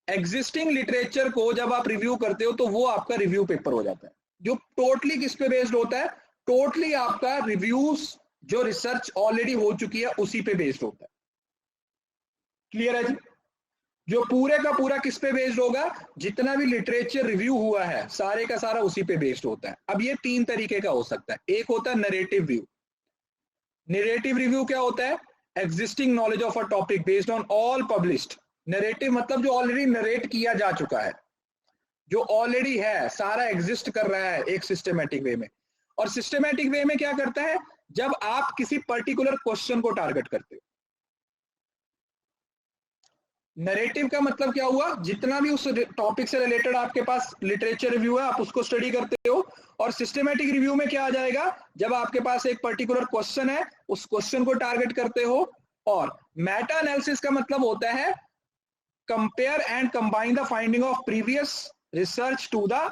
एग्जिस्टिंग लिटरेचर को जब आप रिव्यू करते हो तो वो आपका रिव्यू पेपर हो जाता है, जो टोटली किस पे बेस्ड होता है? टोटली आपका रिव्यूज जो रिसर्च ऑलरेडी हो चुकी है उसी पे बेस्ड होता है। क्लियर है जी? जो पूरे का पूरा किस पे बेस्ड होगा? जितना भी लिटरेचर रिव्यू हुआ है सारे का सारा उसी पे बेस्ड होता है। अब ये 3 तरीके का हो सकता है। एक होता है नरेटिव व्यू। नरेटिव रिव्यू क्या होता है? Existing knowledge of a topic based on all published. Narrative मतलब जो ऑलरेडी नरेट किया जा चुका है, जो ऑलरेडी है, सारा एग्जिस्ट कर रहा है एक सिस्टमेटिक वे में। और सिस्टमेटिक वे में क्या करता है? जब आप किसी पर्टिकुलर क्वेश्चन को टारगेट करते हो। नरेटिव का मतलब क्या हुआ? जितना भी उस टॉपिक से रिलेटेड आपके पास लिटरेचर रिव्यू है आप उसको स्टडी करते हो। और सिस्टमेटिक रिव्यू में क्या आ जाएगा? जब आपके पास एक पर्टिकुलर क्वेश्चन है उस क्वेश्चन को टारगेट करते हो। और मेटा एनालिसिस का मतलब होता है compare and combine the finding of previous research to the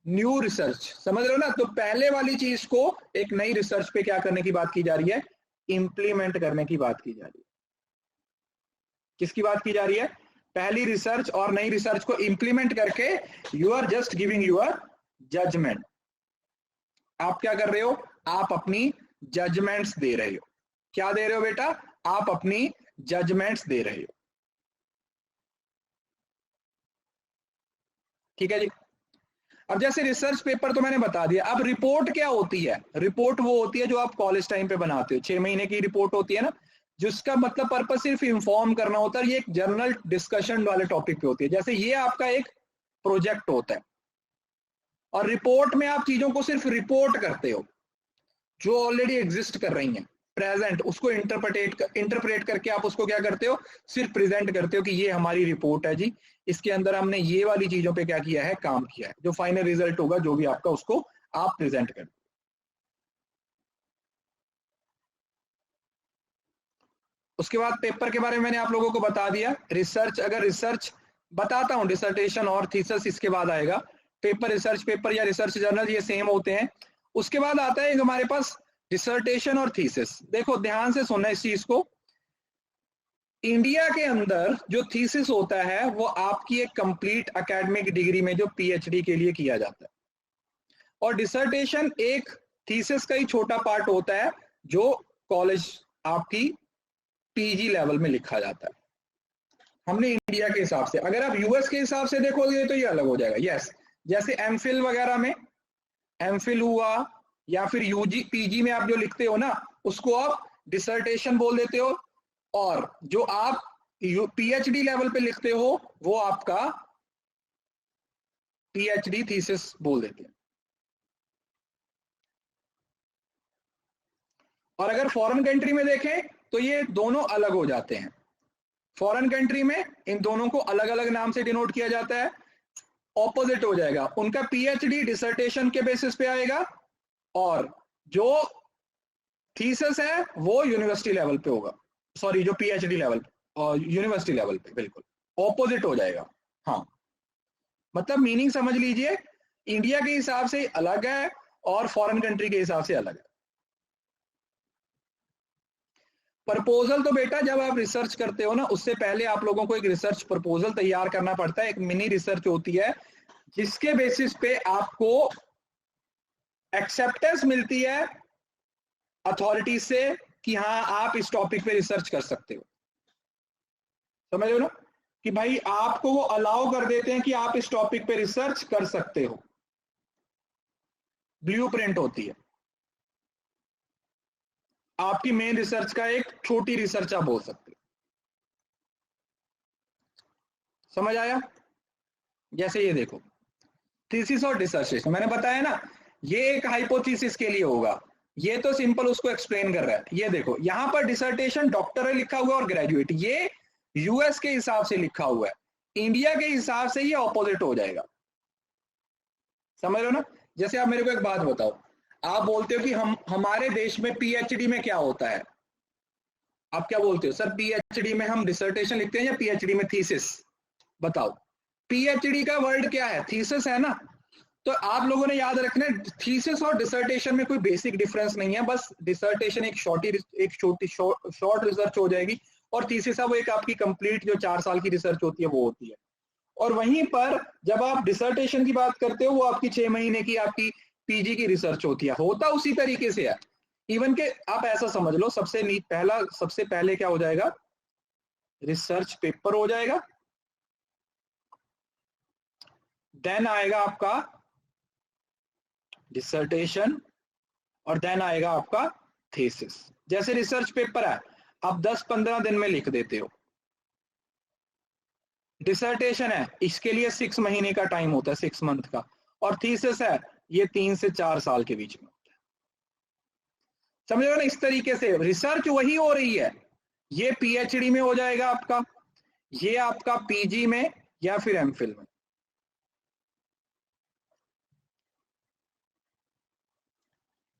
new research. समझ रहे हो ना? तो पहले वाली चीज को एक नई रिसर्च पे क्या करने की बात की जा रही है? इंप्लीमेंट करने की बात की जा रही है। किसकी बात की जा रही है? पहली रिसर्च और नई रिसर्च को इंप्लीमेंट करके you are just giving your judgement. आप क्या कर रहे हो? आप अपनी जजमेंट्स दे रहे हो। क्या दे रहे हो बेटा? आप अपनी जजमेंट्स दे रहे हो। ठीक है जी? अब जैसे रिसर्च पेपर तो मैंने बता दिया। अब रिपोर्ट क्या होती है? रिपोर्ट वो होती है जो आप कॉलेज टाइम पे बनाते हो, 6 महीने की रिपोर्ट होती है ना, जिसका मतलब पर्पस सिर्फ इंफॉर्म करना होता है। ये एक जर्नल डिस्कशन वाले टॉपिक पे होती है। जैसे ये आपका एक प्रोजेक्ट होता है और रिपोर्ट में आप चीजों को सिर्फ रिपोर्ट करते हो जो ऑलरेडी एग्जिस्ट कर रही हैं प्रेजेंट, उसको इंटरप्रेट करके आप उसको क्या करते हो? सिर्फ प्रेजेंट करते हो कि ये हमारी रिपोर्ट है जी, इसके अंदर हमने ये वाली चीजों पे क्या किया है? काम किया है। जो फाइनल रिजल्ट होगा जो भी आपका, उसको आप प्रेजेंट करते हो। उसके बाद पेपर के बारे में मैंने आप लोगों को बता दिया। रिसर्च, अगर रिसर्च बताता हूं, डिसर्टेशन और थीसिस इसके बाद आएगा। पेपर, रिसर्च पेपर या रिसर्च जर्नल ये सेम होते हैं। उसके बाद आता है हमारे पास डिसर्टेशन और थीसिस। देखो ध्यान से सुनना इस चीज को, इंडिया के अंदर जो थीसिस होता है वो आपकी एक कंप्लीट एकेडमिक डिग्री में जो पीएचडी के लिए किया जाता है, और डिसर्टेशन एक थीसिस का ही छोटा पार्ट होता है जो कॉलेज आपकी पीजी लेवल में लिखा जाता है। हमने इंडिया के हिसाब से, अगर आप यूएस के हिसाब से देखोगे तो ये अलग हो जाएगा। यस, जैसे एमफिल वगैरह में, एमफिल हुआ या फिर यूजी पीजी में आप जो लिखते हो ना उसको आप डिसर्टेशन बोल देते हो, और जो आप पीएचडी लेवल पे लिखते हो वो आपका पीएचडी थीसिस बोल देते हैं। और अगर फॉरेन कंट्री में देखें तो ये दोनों अलग हो जाते हैं। फॉरेन कंट्री में इन दोनों को अलग अलग नाम से डिनोट किया जाता है, ऑपोजिट हो जाएगा। उनका पीएचडी डिसर्टेशन के बेसिस पे आएगा और जो थीसिस है वो यूनिवर्सिटी लेवल पे होगा, सॉरी जो पीएचडी लेवल और यूनिवर्सिटी लेवल पे, बिल्कुल ऑपोजिट हो जाएगा। हाँ, मतलब मीनिंग समझ लीजिए, इंडिया के हिसाब से अलग है और फॉरेन कंट्री के हिसाब से अलग है। प्रपोजल तो बेटा जब आप रिसर्च करते हो ना उससे पहले आप लोगों को एक रिसर्च प्रपोजल तैयार करना पड़ता है, एक मिनी रिसर्च होती है जिसके बेसिस पे आपको एक्सेप्टेंस मिलती है अथॉरिटी से कि हाँ आप इस टॉपिक पे रिसर्च कर सकते हो। समझ लो ना कि भाई आपको वो अलाउ कर देते हैं कि आप इस टॉपिक पे रिसर्च कर सकते हो, ब्लूप्रिंट होती है आपकी मेन रिसर्च का, एक छोटी रिसर्च आप बोल सकते हो। समझ आया? जैसे ये देखो थीसिस और डिसर्टेशन मैंने बताया ना, ये एक हाइपोथेसिस के लिए होगा, ये तो सिंपल उसको एक्सप्लेन कर रहा है। ये देखो यहां पर डिसर्टेशन डॉक्टर लिखा हुआ और ग्रेजुएट, ये यूएस के हिसाब से लिखा हुआ है, इंडिया के हिसाब से ये ऑपोजिट हो जाएगा। समझ लो ना? जैसे आप मेरे को एक बात बताओ, आप बोलते हो कि हमारे देश में पीएचडी में क्या होता है, आप क्या बोलते हो? सर पीएचडी में हम डिसर्टेशन लिखते हैं या पीएचडी में थीसिस? बताओ, पीएचडी का वर्ड क्या है? थीसिस है ना। तो आप लोगों ने याद रखना थीसिस और डिसर्टेशन में कोई बेसिक डिफरेंस नहीं है, बस डिसर्टेशन एक शॉर्ट रिसर्च हो जाएगी और थीसिस है वो एक आपकी कंप्लीट जो 4 साल की रिसर्च होती है वो होती है। और वहीं पर जब आप डिसर्टेशन की बात करते हो वो आपकी 6 महीने की आपकी पीजी की रिसर्च होती है, होता उसी तरीके से है। इवन के आप ऐसा समझ लो सबसे पहले क्या हो जाएगा, रिसर्च पेपर हो जाएगा, देन आएगा आपका डिसर्टेशन और देन आएगा आपका थीसिस। जैसे रिसर्च पेपर है आप 10-15 दिन में लिख देते हो, डिसर्टेशन है इसके लिए 6 महीने का टाइम होता है, 6 मंथ का, और थीसिस है ये 3 से 4 साल के बीच में होता है। समझ लो ना? इस तरीके से रिसर्च वही हो रही है, ये पीएचडी में हो जाएगा आपका, ये आपका पीजी में या फिर एमफिल में।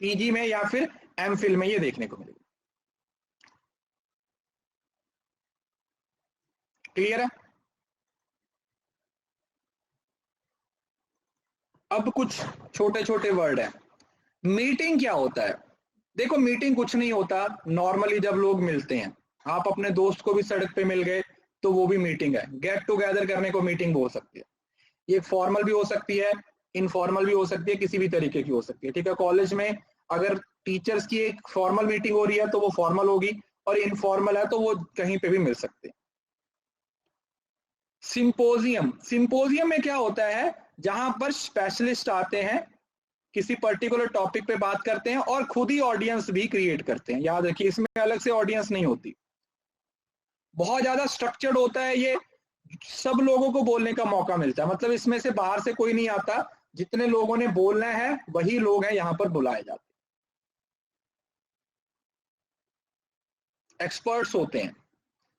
पीजी में या फिर एमफिल में ये देखने को मिलेगा। क्लियर है? अब कुछ छोटे छोटे वर्ड है। मीटिंग क्या होता है? देखो मीटिंग कुछ नहीं होता, नॉर्मली जब लोग मिलते हैं, आप अपने दोस्त को भी सड़क पे मिल गए तो वो भी मीटिंग है। गेट टुगेदर करने को मीटिंग हो सकती है, ये फॉर्मल भी हो सकती है, इनफॉर्मल भी हो सकती है, किसी भी तरीके की हो सकती है। ठीक है, कॉलेज में अगर टीचर्स की एक फॉर्मल मीटिंग हो रही है तो वो फॉर्मल होगी, और इनफॉर्मल है तो वो कहीं पे भी मिल सकते हैं। सिंपोजियम, सिंपोजियम में क्या होता है, जहां पर स्पेशलिस्ट आते हैं, किसी पर्टिकुलर टॉपिक पे बात करते हैं और खुद ही ऑडियंस भी क्रिएट करते हैं। याद रखिए इसमें अलग से ऑडियंस नहीं होती, बहुत ज्यादा स्ट्रक्चर्ड होता है, ये सब लोगों को बोलने का मौका मिलता है, मतलब इसमें से बाहर से कोई नहीं आता, जितने लोगों ने बोलना है वही लोग हैं यहाँ पर बुलाए जाते हैं, एक्सपर्ट्स होते हैं।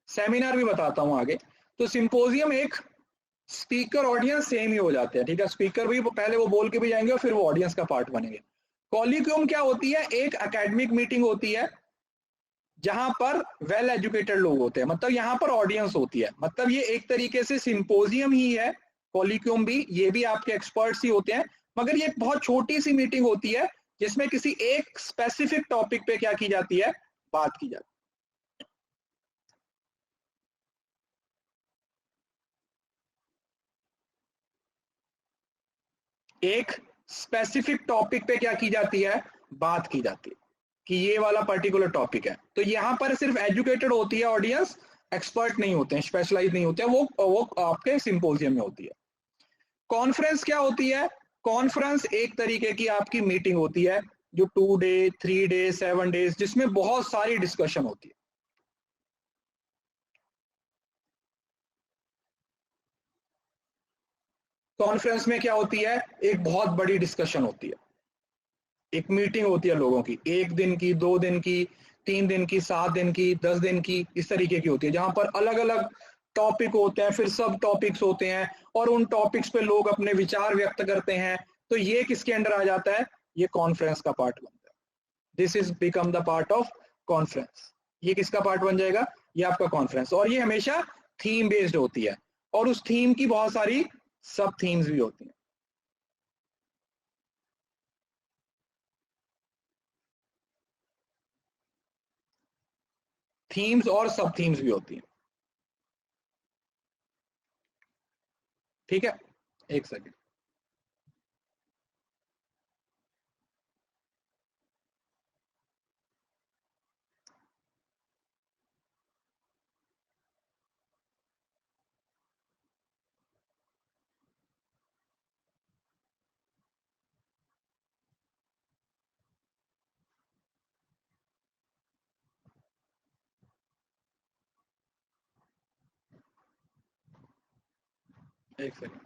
सेमिनार भी बताता हूं आगे। तो सिंपोजियम एक स्पीकर ऑडियंस सेम ही हो जाते हैं। ठीक है, स्पीकर भी पहले वो बोल के भी जाएंगे और फिर वो ऑडियंस का पार्ट बनेंगे। कॉलिक्यूम क्या होती है? एक एकेडमिक मीटिंग होती है जहां पर वेल एजुकेटेड लोग होते हैं, मतलब यहाँ पर ऑडियंस होती है, मतलब ये एक तरीके से सिंपोजियम ही है, कॉलिक्यूम भी, ये भी आपके एक्सपर्ट्स ही होते हैं, मगर ये एक बहुत छोटी सी मीटिंग होती है जिसमें किसी एक स्पेसिफिक टॉपिक पे क्या की जाती है, बात की जाती है। एक स्पेसिफिक टॉपिक पे क्या की जाती है, बात की जाती है कि ये वाला पर्टिकुलर टॉपिक है। तो यहाँ पर सिर्फ एजुकेटेड होती है ऑडियंस, एक्सपर्ट नहीं होते हैं, स्पेशलाइज नहीं होते हैं, वो आपके सिंपोजियम में होती है। कॉन्फ्रेंस क्या होती है, कॉन्फ्रेंस एक तरीके की आपकी मीटिंग होती है जो 2 डे 3 डे 7 डेज जिसमें बहुत सारी डिस्कशन होती है। कॉन्फ्रेंस में क्या होती है, एक बहुत बड़ी डिस्कशन होती है, एक मीटिंग होती है लोगों की, 1 दिन की, 2 दिन की, 3 दिन की, 7 दिन की, 10 दिन की, इस तरीके की होती है, जहां पर अलग अलग टॉपिक होते हैं, फिर सब टॉपिक्स होते हैं और उन टॉपिक्स पे लोग अपने विचार व्यक्त करते हैं। तो ये किसके अंडर आ जाता है, ये कॉन्फ्रेंस का पार्ट बनता है। This is become the part of conference. ये किसका पार्ट बन जाएगा, ये आपका कॉन्फ्रेंस। और ये हमेशा थीम बेस्ड होती है और उस थीम की बहुत सारी सब थीम्स भी होती हैं। थीम्स और सब थीम्स भी होती हैं। ठीक है, एक सेकेंड। एक सेकेंड।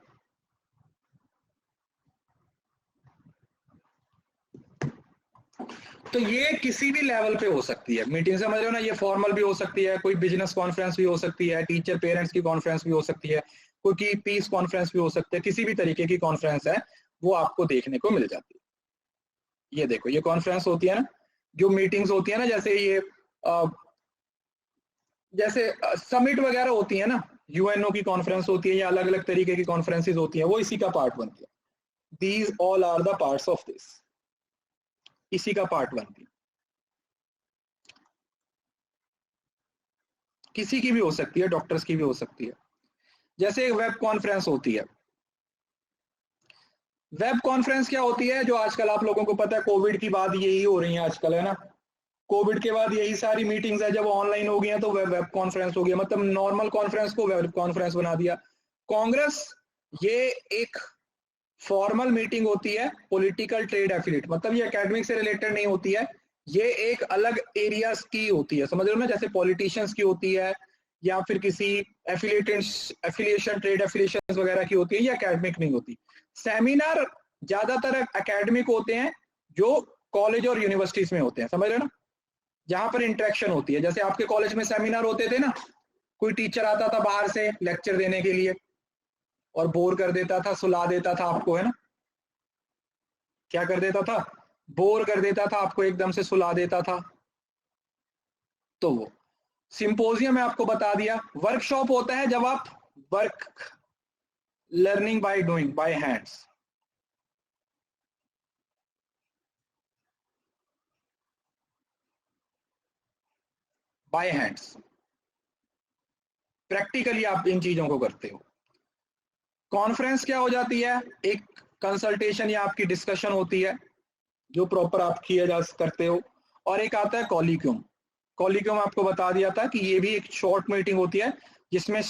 तो ये किसी भी लेवल पे हो सकती है मीटिंग, समझ रहे हो ना, ये फॉर्मल भी हो सकती है, कोई बिजनेस कॉन्फ्रेंस भी हो सकती है, टीचर पेरेंट्स की कॉन्फ्रेंस भी हो सकती है, कोई की पीस कॉन्फ्रेंस भी हो सकती है, किसी भी तरीके की कॉन्फ्रेंस है वो आपको देखने को मिल जाती है। ये देखो, ये कॉन्फ्रेंस होती है ना, जो मीटिंग्स होती है ना, जैसे ये जैसे समिट वगैरह होती है ना, यूएनओ की कॉन्फ्रेंस होती है या अलग अलग तरीके की कॉन्फ्रेंसेज होती है, वो इसी का पार्ट बनती है। These all are the parts of this, इसी का पार्ट बनती है। किसी की भी हो सकती है, डॉक्टर्स की भी हो सकती है। जैसे एक वेब कॉन्फ्रेंस होती है। वेब कॉन्फ्रेंस क्या होती है, जो आजकल आप लोगों को पता है कोविड की बाद यही हो रही है आजकल, है ना, कोविड के बाद यही सारी मीटिंग्स है, जब ऑनलाइन हो गई हैं तो वेब कॉन्फ्रेंस हो गया, मतलब नॉर्मल कॉन्फ्रेंस को वेब कॉन्फ्रेंस बना दिया। कांग्रेस ये एक फॉर्मल मीटिंग होती है, पॉलिटिकल ट्रेड एफिलिएट, मतलब ये एकेडमिक से रिलेटेड नहीं होती है, ये एक अलग एरियाज की होती है, समझ रहे हो ना, जैसे पॉलिटिशियंस की होती है या फिर किसी एफिलिएशन ट्रेड एफिलिएशन वगैरह की होती है, ये एकेडमिक नहीं होती। सेमिनार ज्यादातर एकेडमिक होते हैं जो कॉलेज और यूनिवर्सिटीज में होते हैं, समझ रहे हो ना, जहां पर इंटरेक्शन होती है। जैसे आपके कॉलेज में सेमिनार होते थे ना, कोई टीचर आता था बाहर से लेक्चर देने के लिए और बोर कर देता था, सुला देता था आपको, है ना, क्या कर देता था, बोर कर देता था आपको, एकदम से सुला देता था। तो वो सिंपोजियम में आपको बता दिया। वर्कशॉप होता है जब आप work, learning by doing, by hands, by hands, practically आप इन चीजों को करते हो। कॉन्फ्रेंस क्या हो जाती है, एक कंसल्टेशन या आपकी डिस्कशन होती है जो प्रॉपर आप किया जा करते हो। और एक आता है कॉलिक्यूम। कॉलिक्यूम आपको बता दिया था कि ये भी एक शॉर्ट मीटिंग होती है जिसमें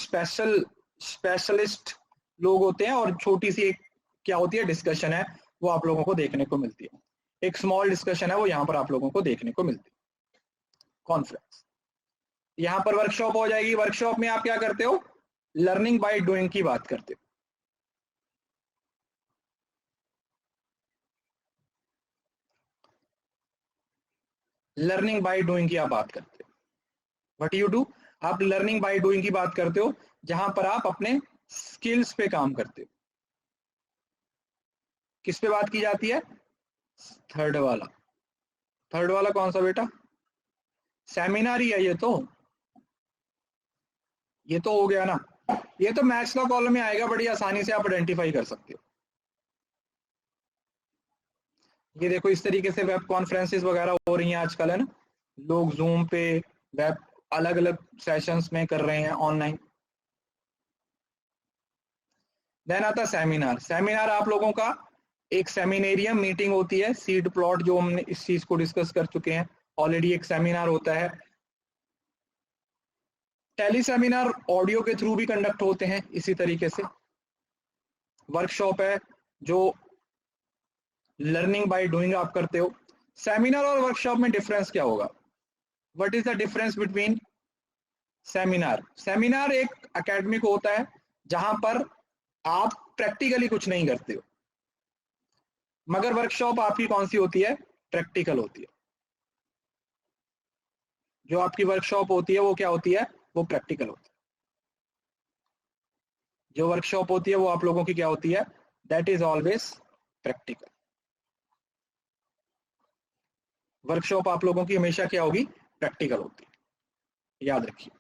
स्पेशलिस्ट लोग होते हैं और छोटी सी एक क्या होती है, डिस्कशन है, वो आप लोगों को देखने को मिलती है। एक स्मॉल डिस्कशन है वो यहाँ पर आप लोगों को देखने को मिलती है। कॉन्फ्रेंस, यहाँ पर वर्कशॉप हो जाएगी। वर्कशॉप में आप क्या करते हो, लर्निंग बाय डूइंग की बात करते हो। लर्निंग बाय डूइंग की आप बात करते हो। व्हाट यू डू, आप लर्निंग बाय डूइंग की बात करते हो, जहां पर आप अपने स्किल्स पे काम करते हो। किस पे बात की जाती है, थर्ड वाला। थर्ड वाला कौन सा बेटा, सेमिनार ही है ये तो हो गया ना। ये तो मैथ्स का कॉलम में आएगा, बड़ी आसानी से आप आइडेंटिफाई कर सकते हो। ये देखो इस तरीके से वेब कॉन्फ्रेंसेस वगैरह हो रही हैं आजकल, है ना, लोग जूम पे वेब अलग अलग सेशंस में कर रहे हैं ऑनलाइन। देन आता सेमिनार। सेमिनार आप लोगों का एक सेमिनेरियम मीटिंग होती है, सीड प्लॉट जो हमने इस चीज को डिस्कस कर चुके हैं ऑलरेडी, एक सेमिनार होता है। टेली सेमिनार ऑडियो के थ्रू भी कंडक्ट होते हैं इसी तरीके से। वर्कशॉप है जो लर्निंग बाय डूइंग आप करते हो। सेमिनार और वर्कशॉप में डिफरेंस क्या होगा? What is the difference between seminar? Seminar एक एकेडमिक होता है जहां पर आप प्रैक्टिकली कुछ नहीं करते हो, मगर वर्कशॉप आपकी कौन सी होती है? प्रैक्टिकल होती है। जो आपकी वर्कशॉप होती है वो क्या होती है? वो प्रैक्टिकल होती है। जो वर्कशॉप होती है वो आप लोगों की क्या होती है? That is always practical. Workshop आप लोगों की हमेशा क्या होगी? प्रैक्टिकल होती है, याद रखिए।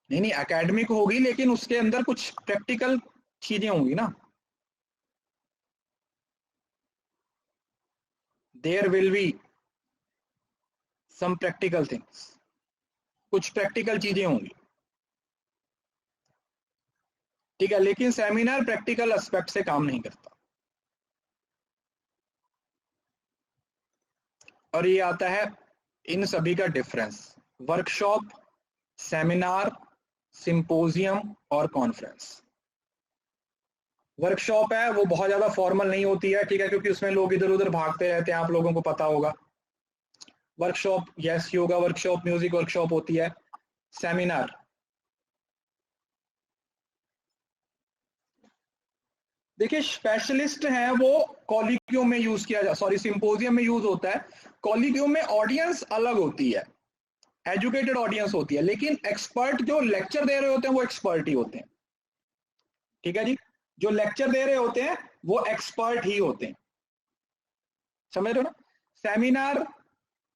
नहीं नहीं, एकेडमिक होगी लेकिन उसके अंदर कुछ प्रैक्टिकल चीजें होंगी ना। There will be some practical things, कुछ प्रैक्टिकल चीजें होंगी, ठीक है। लेकिन सेमिनार प्रैक्टिकल एस्पेक्ट से काम नहीं करता। और ये आता है इन सभी का डिफरेंस, वर्कशॉप, सेमिनार, सिंपोजियम और कॉन्फ्रेंस। वर्कशॉप है वो बहुत ज्यादा फॉर्मल नहीं होती है, ठीक है, क्योंकि उसमें लोग इधर उधर भागते रहते हैं, आप लोगों को पता होगा। Workshop yes yoga workshop, music workshop होती है। सेमिनार देखिए स्पेशलिस्ट है वो कॉलिक्यूम में यूज किया जा, सॉरी सिंपोजियम में यूज होता है। कॉलिक्यूम में ऑडियंस अलग होती है, एजुकेटेड ऑडियंस होती है, लेकिन एक्सपर्ट जो लेक्चर दे रहे होते हैं वो एक्सपर्ट ही होते हैं, ठीक है जी। जो लेक्चर दे रहे होते हैं वो एक्सपर्ट ही होते हैं, समझ रहे हो ना। सेमिनार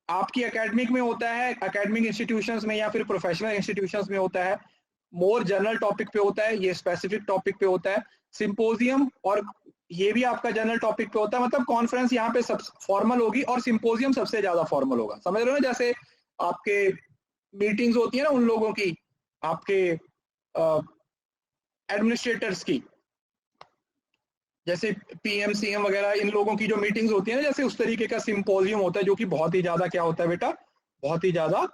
आपकी एकेडमिक में होता है, एकेडमिक इंस्टीट्यूशंस में या फिर प्रोफेशनल इंस्टीट्यूशंस में होता है, मोर जनरल टॉपिक पे होता है, ये स्पेसिफिक टॉपिक पे होता है। सिंपोजियम और ये भी आपका जनरल टॉपिक पे होता है, मतलब कॉन्फ्रेंस यहाँ पे सब फॉर्मल होगी और सिंपोजियम सबसे ज्यादा फॉर्मल होगा, समझ रहे हो ना। जैसे आपके मीटिंग्स होती है ना उन लोगों की, आपके एडमिनिस्ट्रेटर्स की, जैसे पीएम सीएम वगैरह, इन लोगों की जो मीटिंग्स होती है ना, जैसे उस तरीके का सिंपोजियम होता है जो कि बहुत ही ज्यादा क्या होता है बेटा? बहुत ही ज्यादा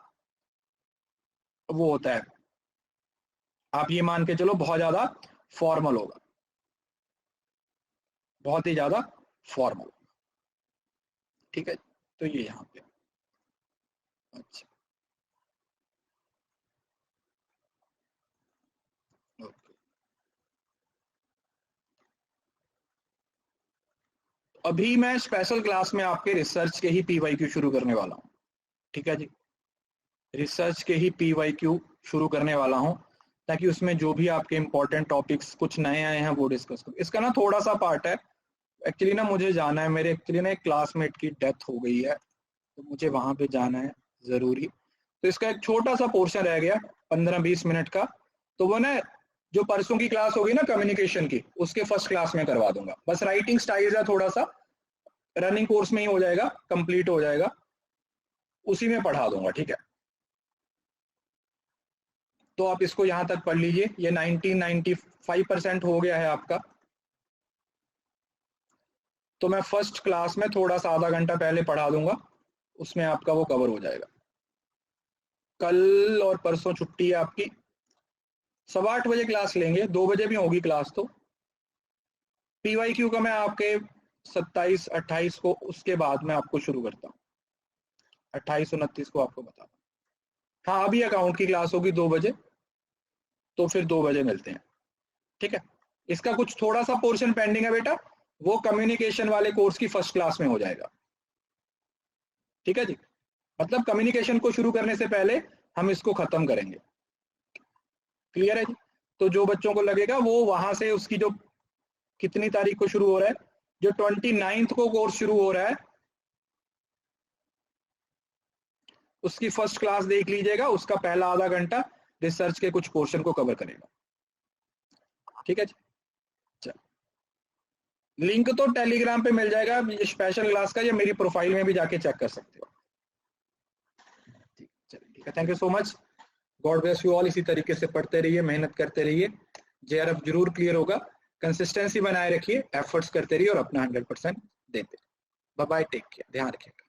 वो होता है, आप ये मान के चलो बहुत ज्यादा फॉर्मल होगा, बहुत ही ज्यादा फॉर्मल, ठीक है। तो ये यहाँ पे अच्छा ओके। अभी मैं स्पेशल क्लास में आपके रिसर्च के ही पीवाईक्यू शुरू करने वाला हूँ, ठीक है जी। रिसर्च के ही पीवाईक्यू शुरू करने वाला हूँ ताकि उसमें जो भी आपके इंपॉर्टेंट टॉपिक्स कुछ नए आए हैं वो डिस्कस करो। इसका ना थोड़ा सा पार्ट है एक्चुअली ना, मुझे जाना है, मेरे एक्चुअली ना एक क्लासमेट की डेथ हो गई है तो मुझे वहां पे जाना है जरूरी। तो इसका एक छोटा सा पोर्शन रह गया 15-20 मिनट का, तो वो ना जो परसों की क्लास होगी ना कम्युनिकेशन की, उसके फर्स्ट क्लास में करवा दूंगा। बस राइटिंग स्टाइल है थोड़ा सा, रनिंग कोर्स में ही हो जाएगा, कंप्लीट हो जाएगा, उसी में पढ़ा दूंगा, ठीक है। तो आप इसको यहां तक पढ़ लीजिए, ये 1995% हो गया है आपका। तो मैं फर्स्ट क्लास में थोड़ा सा आधा घंटा पहले पढ़ा दूंगा, उसमें आपका वो कवर हो जाएगा। कल और परसों छुट्टी है आपकी, 8:15 क्लास लेंगे, 2 बजे भी होगी क्लास। तो पीवाईक्यू का मैं आपके 27-28 को, उसके बाद मैं आपको शुरू करता हूँ, 28-29 को आपको बता। हाँ अभी अकाउंट की क्लास होगी 2 बजे, तो फिर 2 बजे मिलते हैं, ठीक है। इसका कुछ थोड़ा सा पोर्शन पेंडिंग है बेटा, वो कम्युनिकेशन वाले कोर्स की फर्स्ट क्लास में हो जाएगा, ठीक है जी। मतलब कम्युनिकेशन को शुरू करने से पहले हम इसको खत्म करेंगे, क्लियर है जी। तो जो बच्चों को लगेगा वो वहां से, उसकी जो कितनी तारीख को शुरू हो रहा है, जो 29 को कोर्स शुरू हो रहा है, उसकी फर्स्ट क्लास देख लीजिएगा, उसका पहला आधा घंटा रिसर्च के कुछ पोर्शन को कवर करेगा। ठीक है जी, चलो लिंक तो टेलीग्राम पे मिल जाएगा स्पेशल क्लास का, या मेरी प्रोफाइल में भी जाके चेक कर सकते हो। चलिए ठीक है, thank you so much, God bless you all. इसी तरीके से पढ़ते रहिए, मेहनत करते रहिए, जेआरएफ जरूर क्लियर होगा। कंसिस्टेंसी बनाए रखिए, एफर्ट्स करते रहिए और अपना 100% देते। बाय बाय, टेक केयर, ध्यान रखिएगा।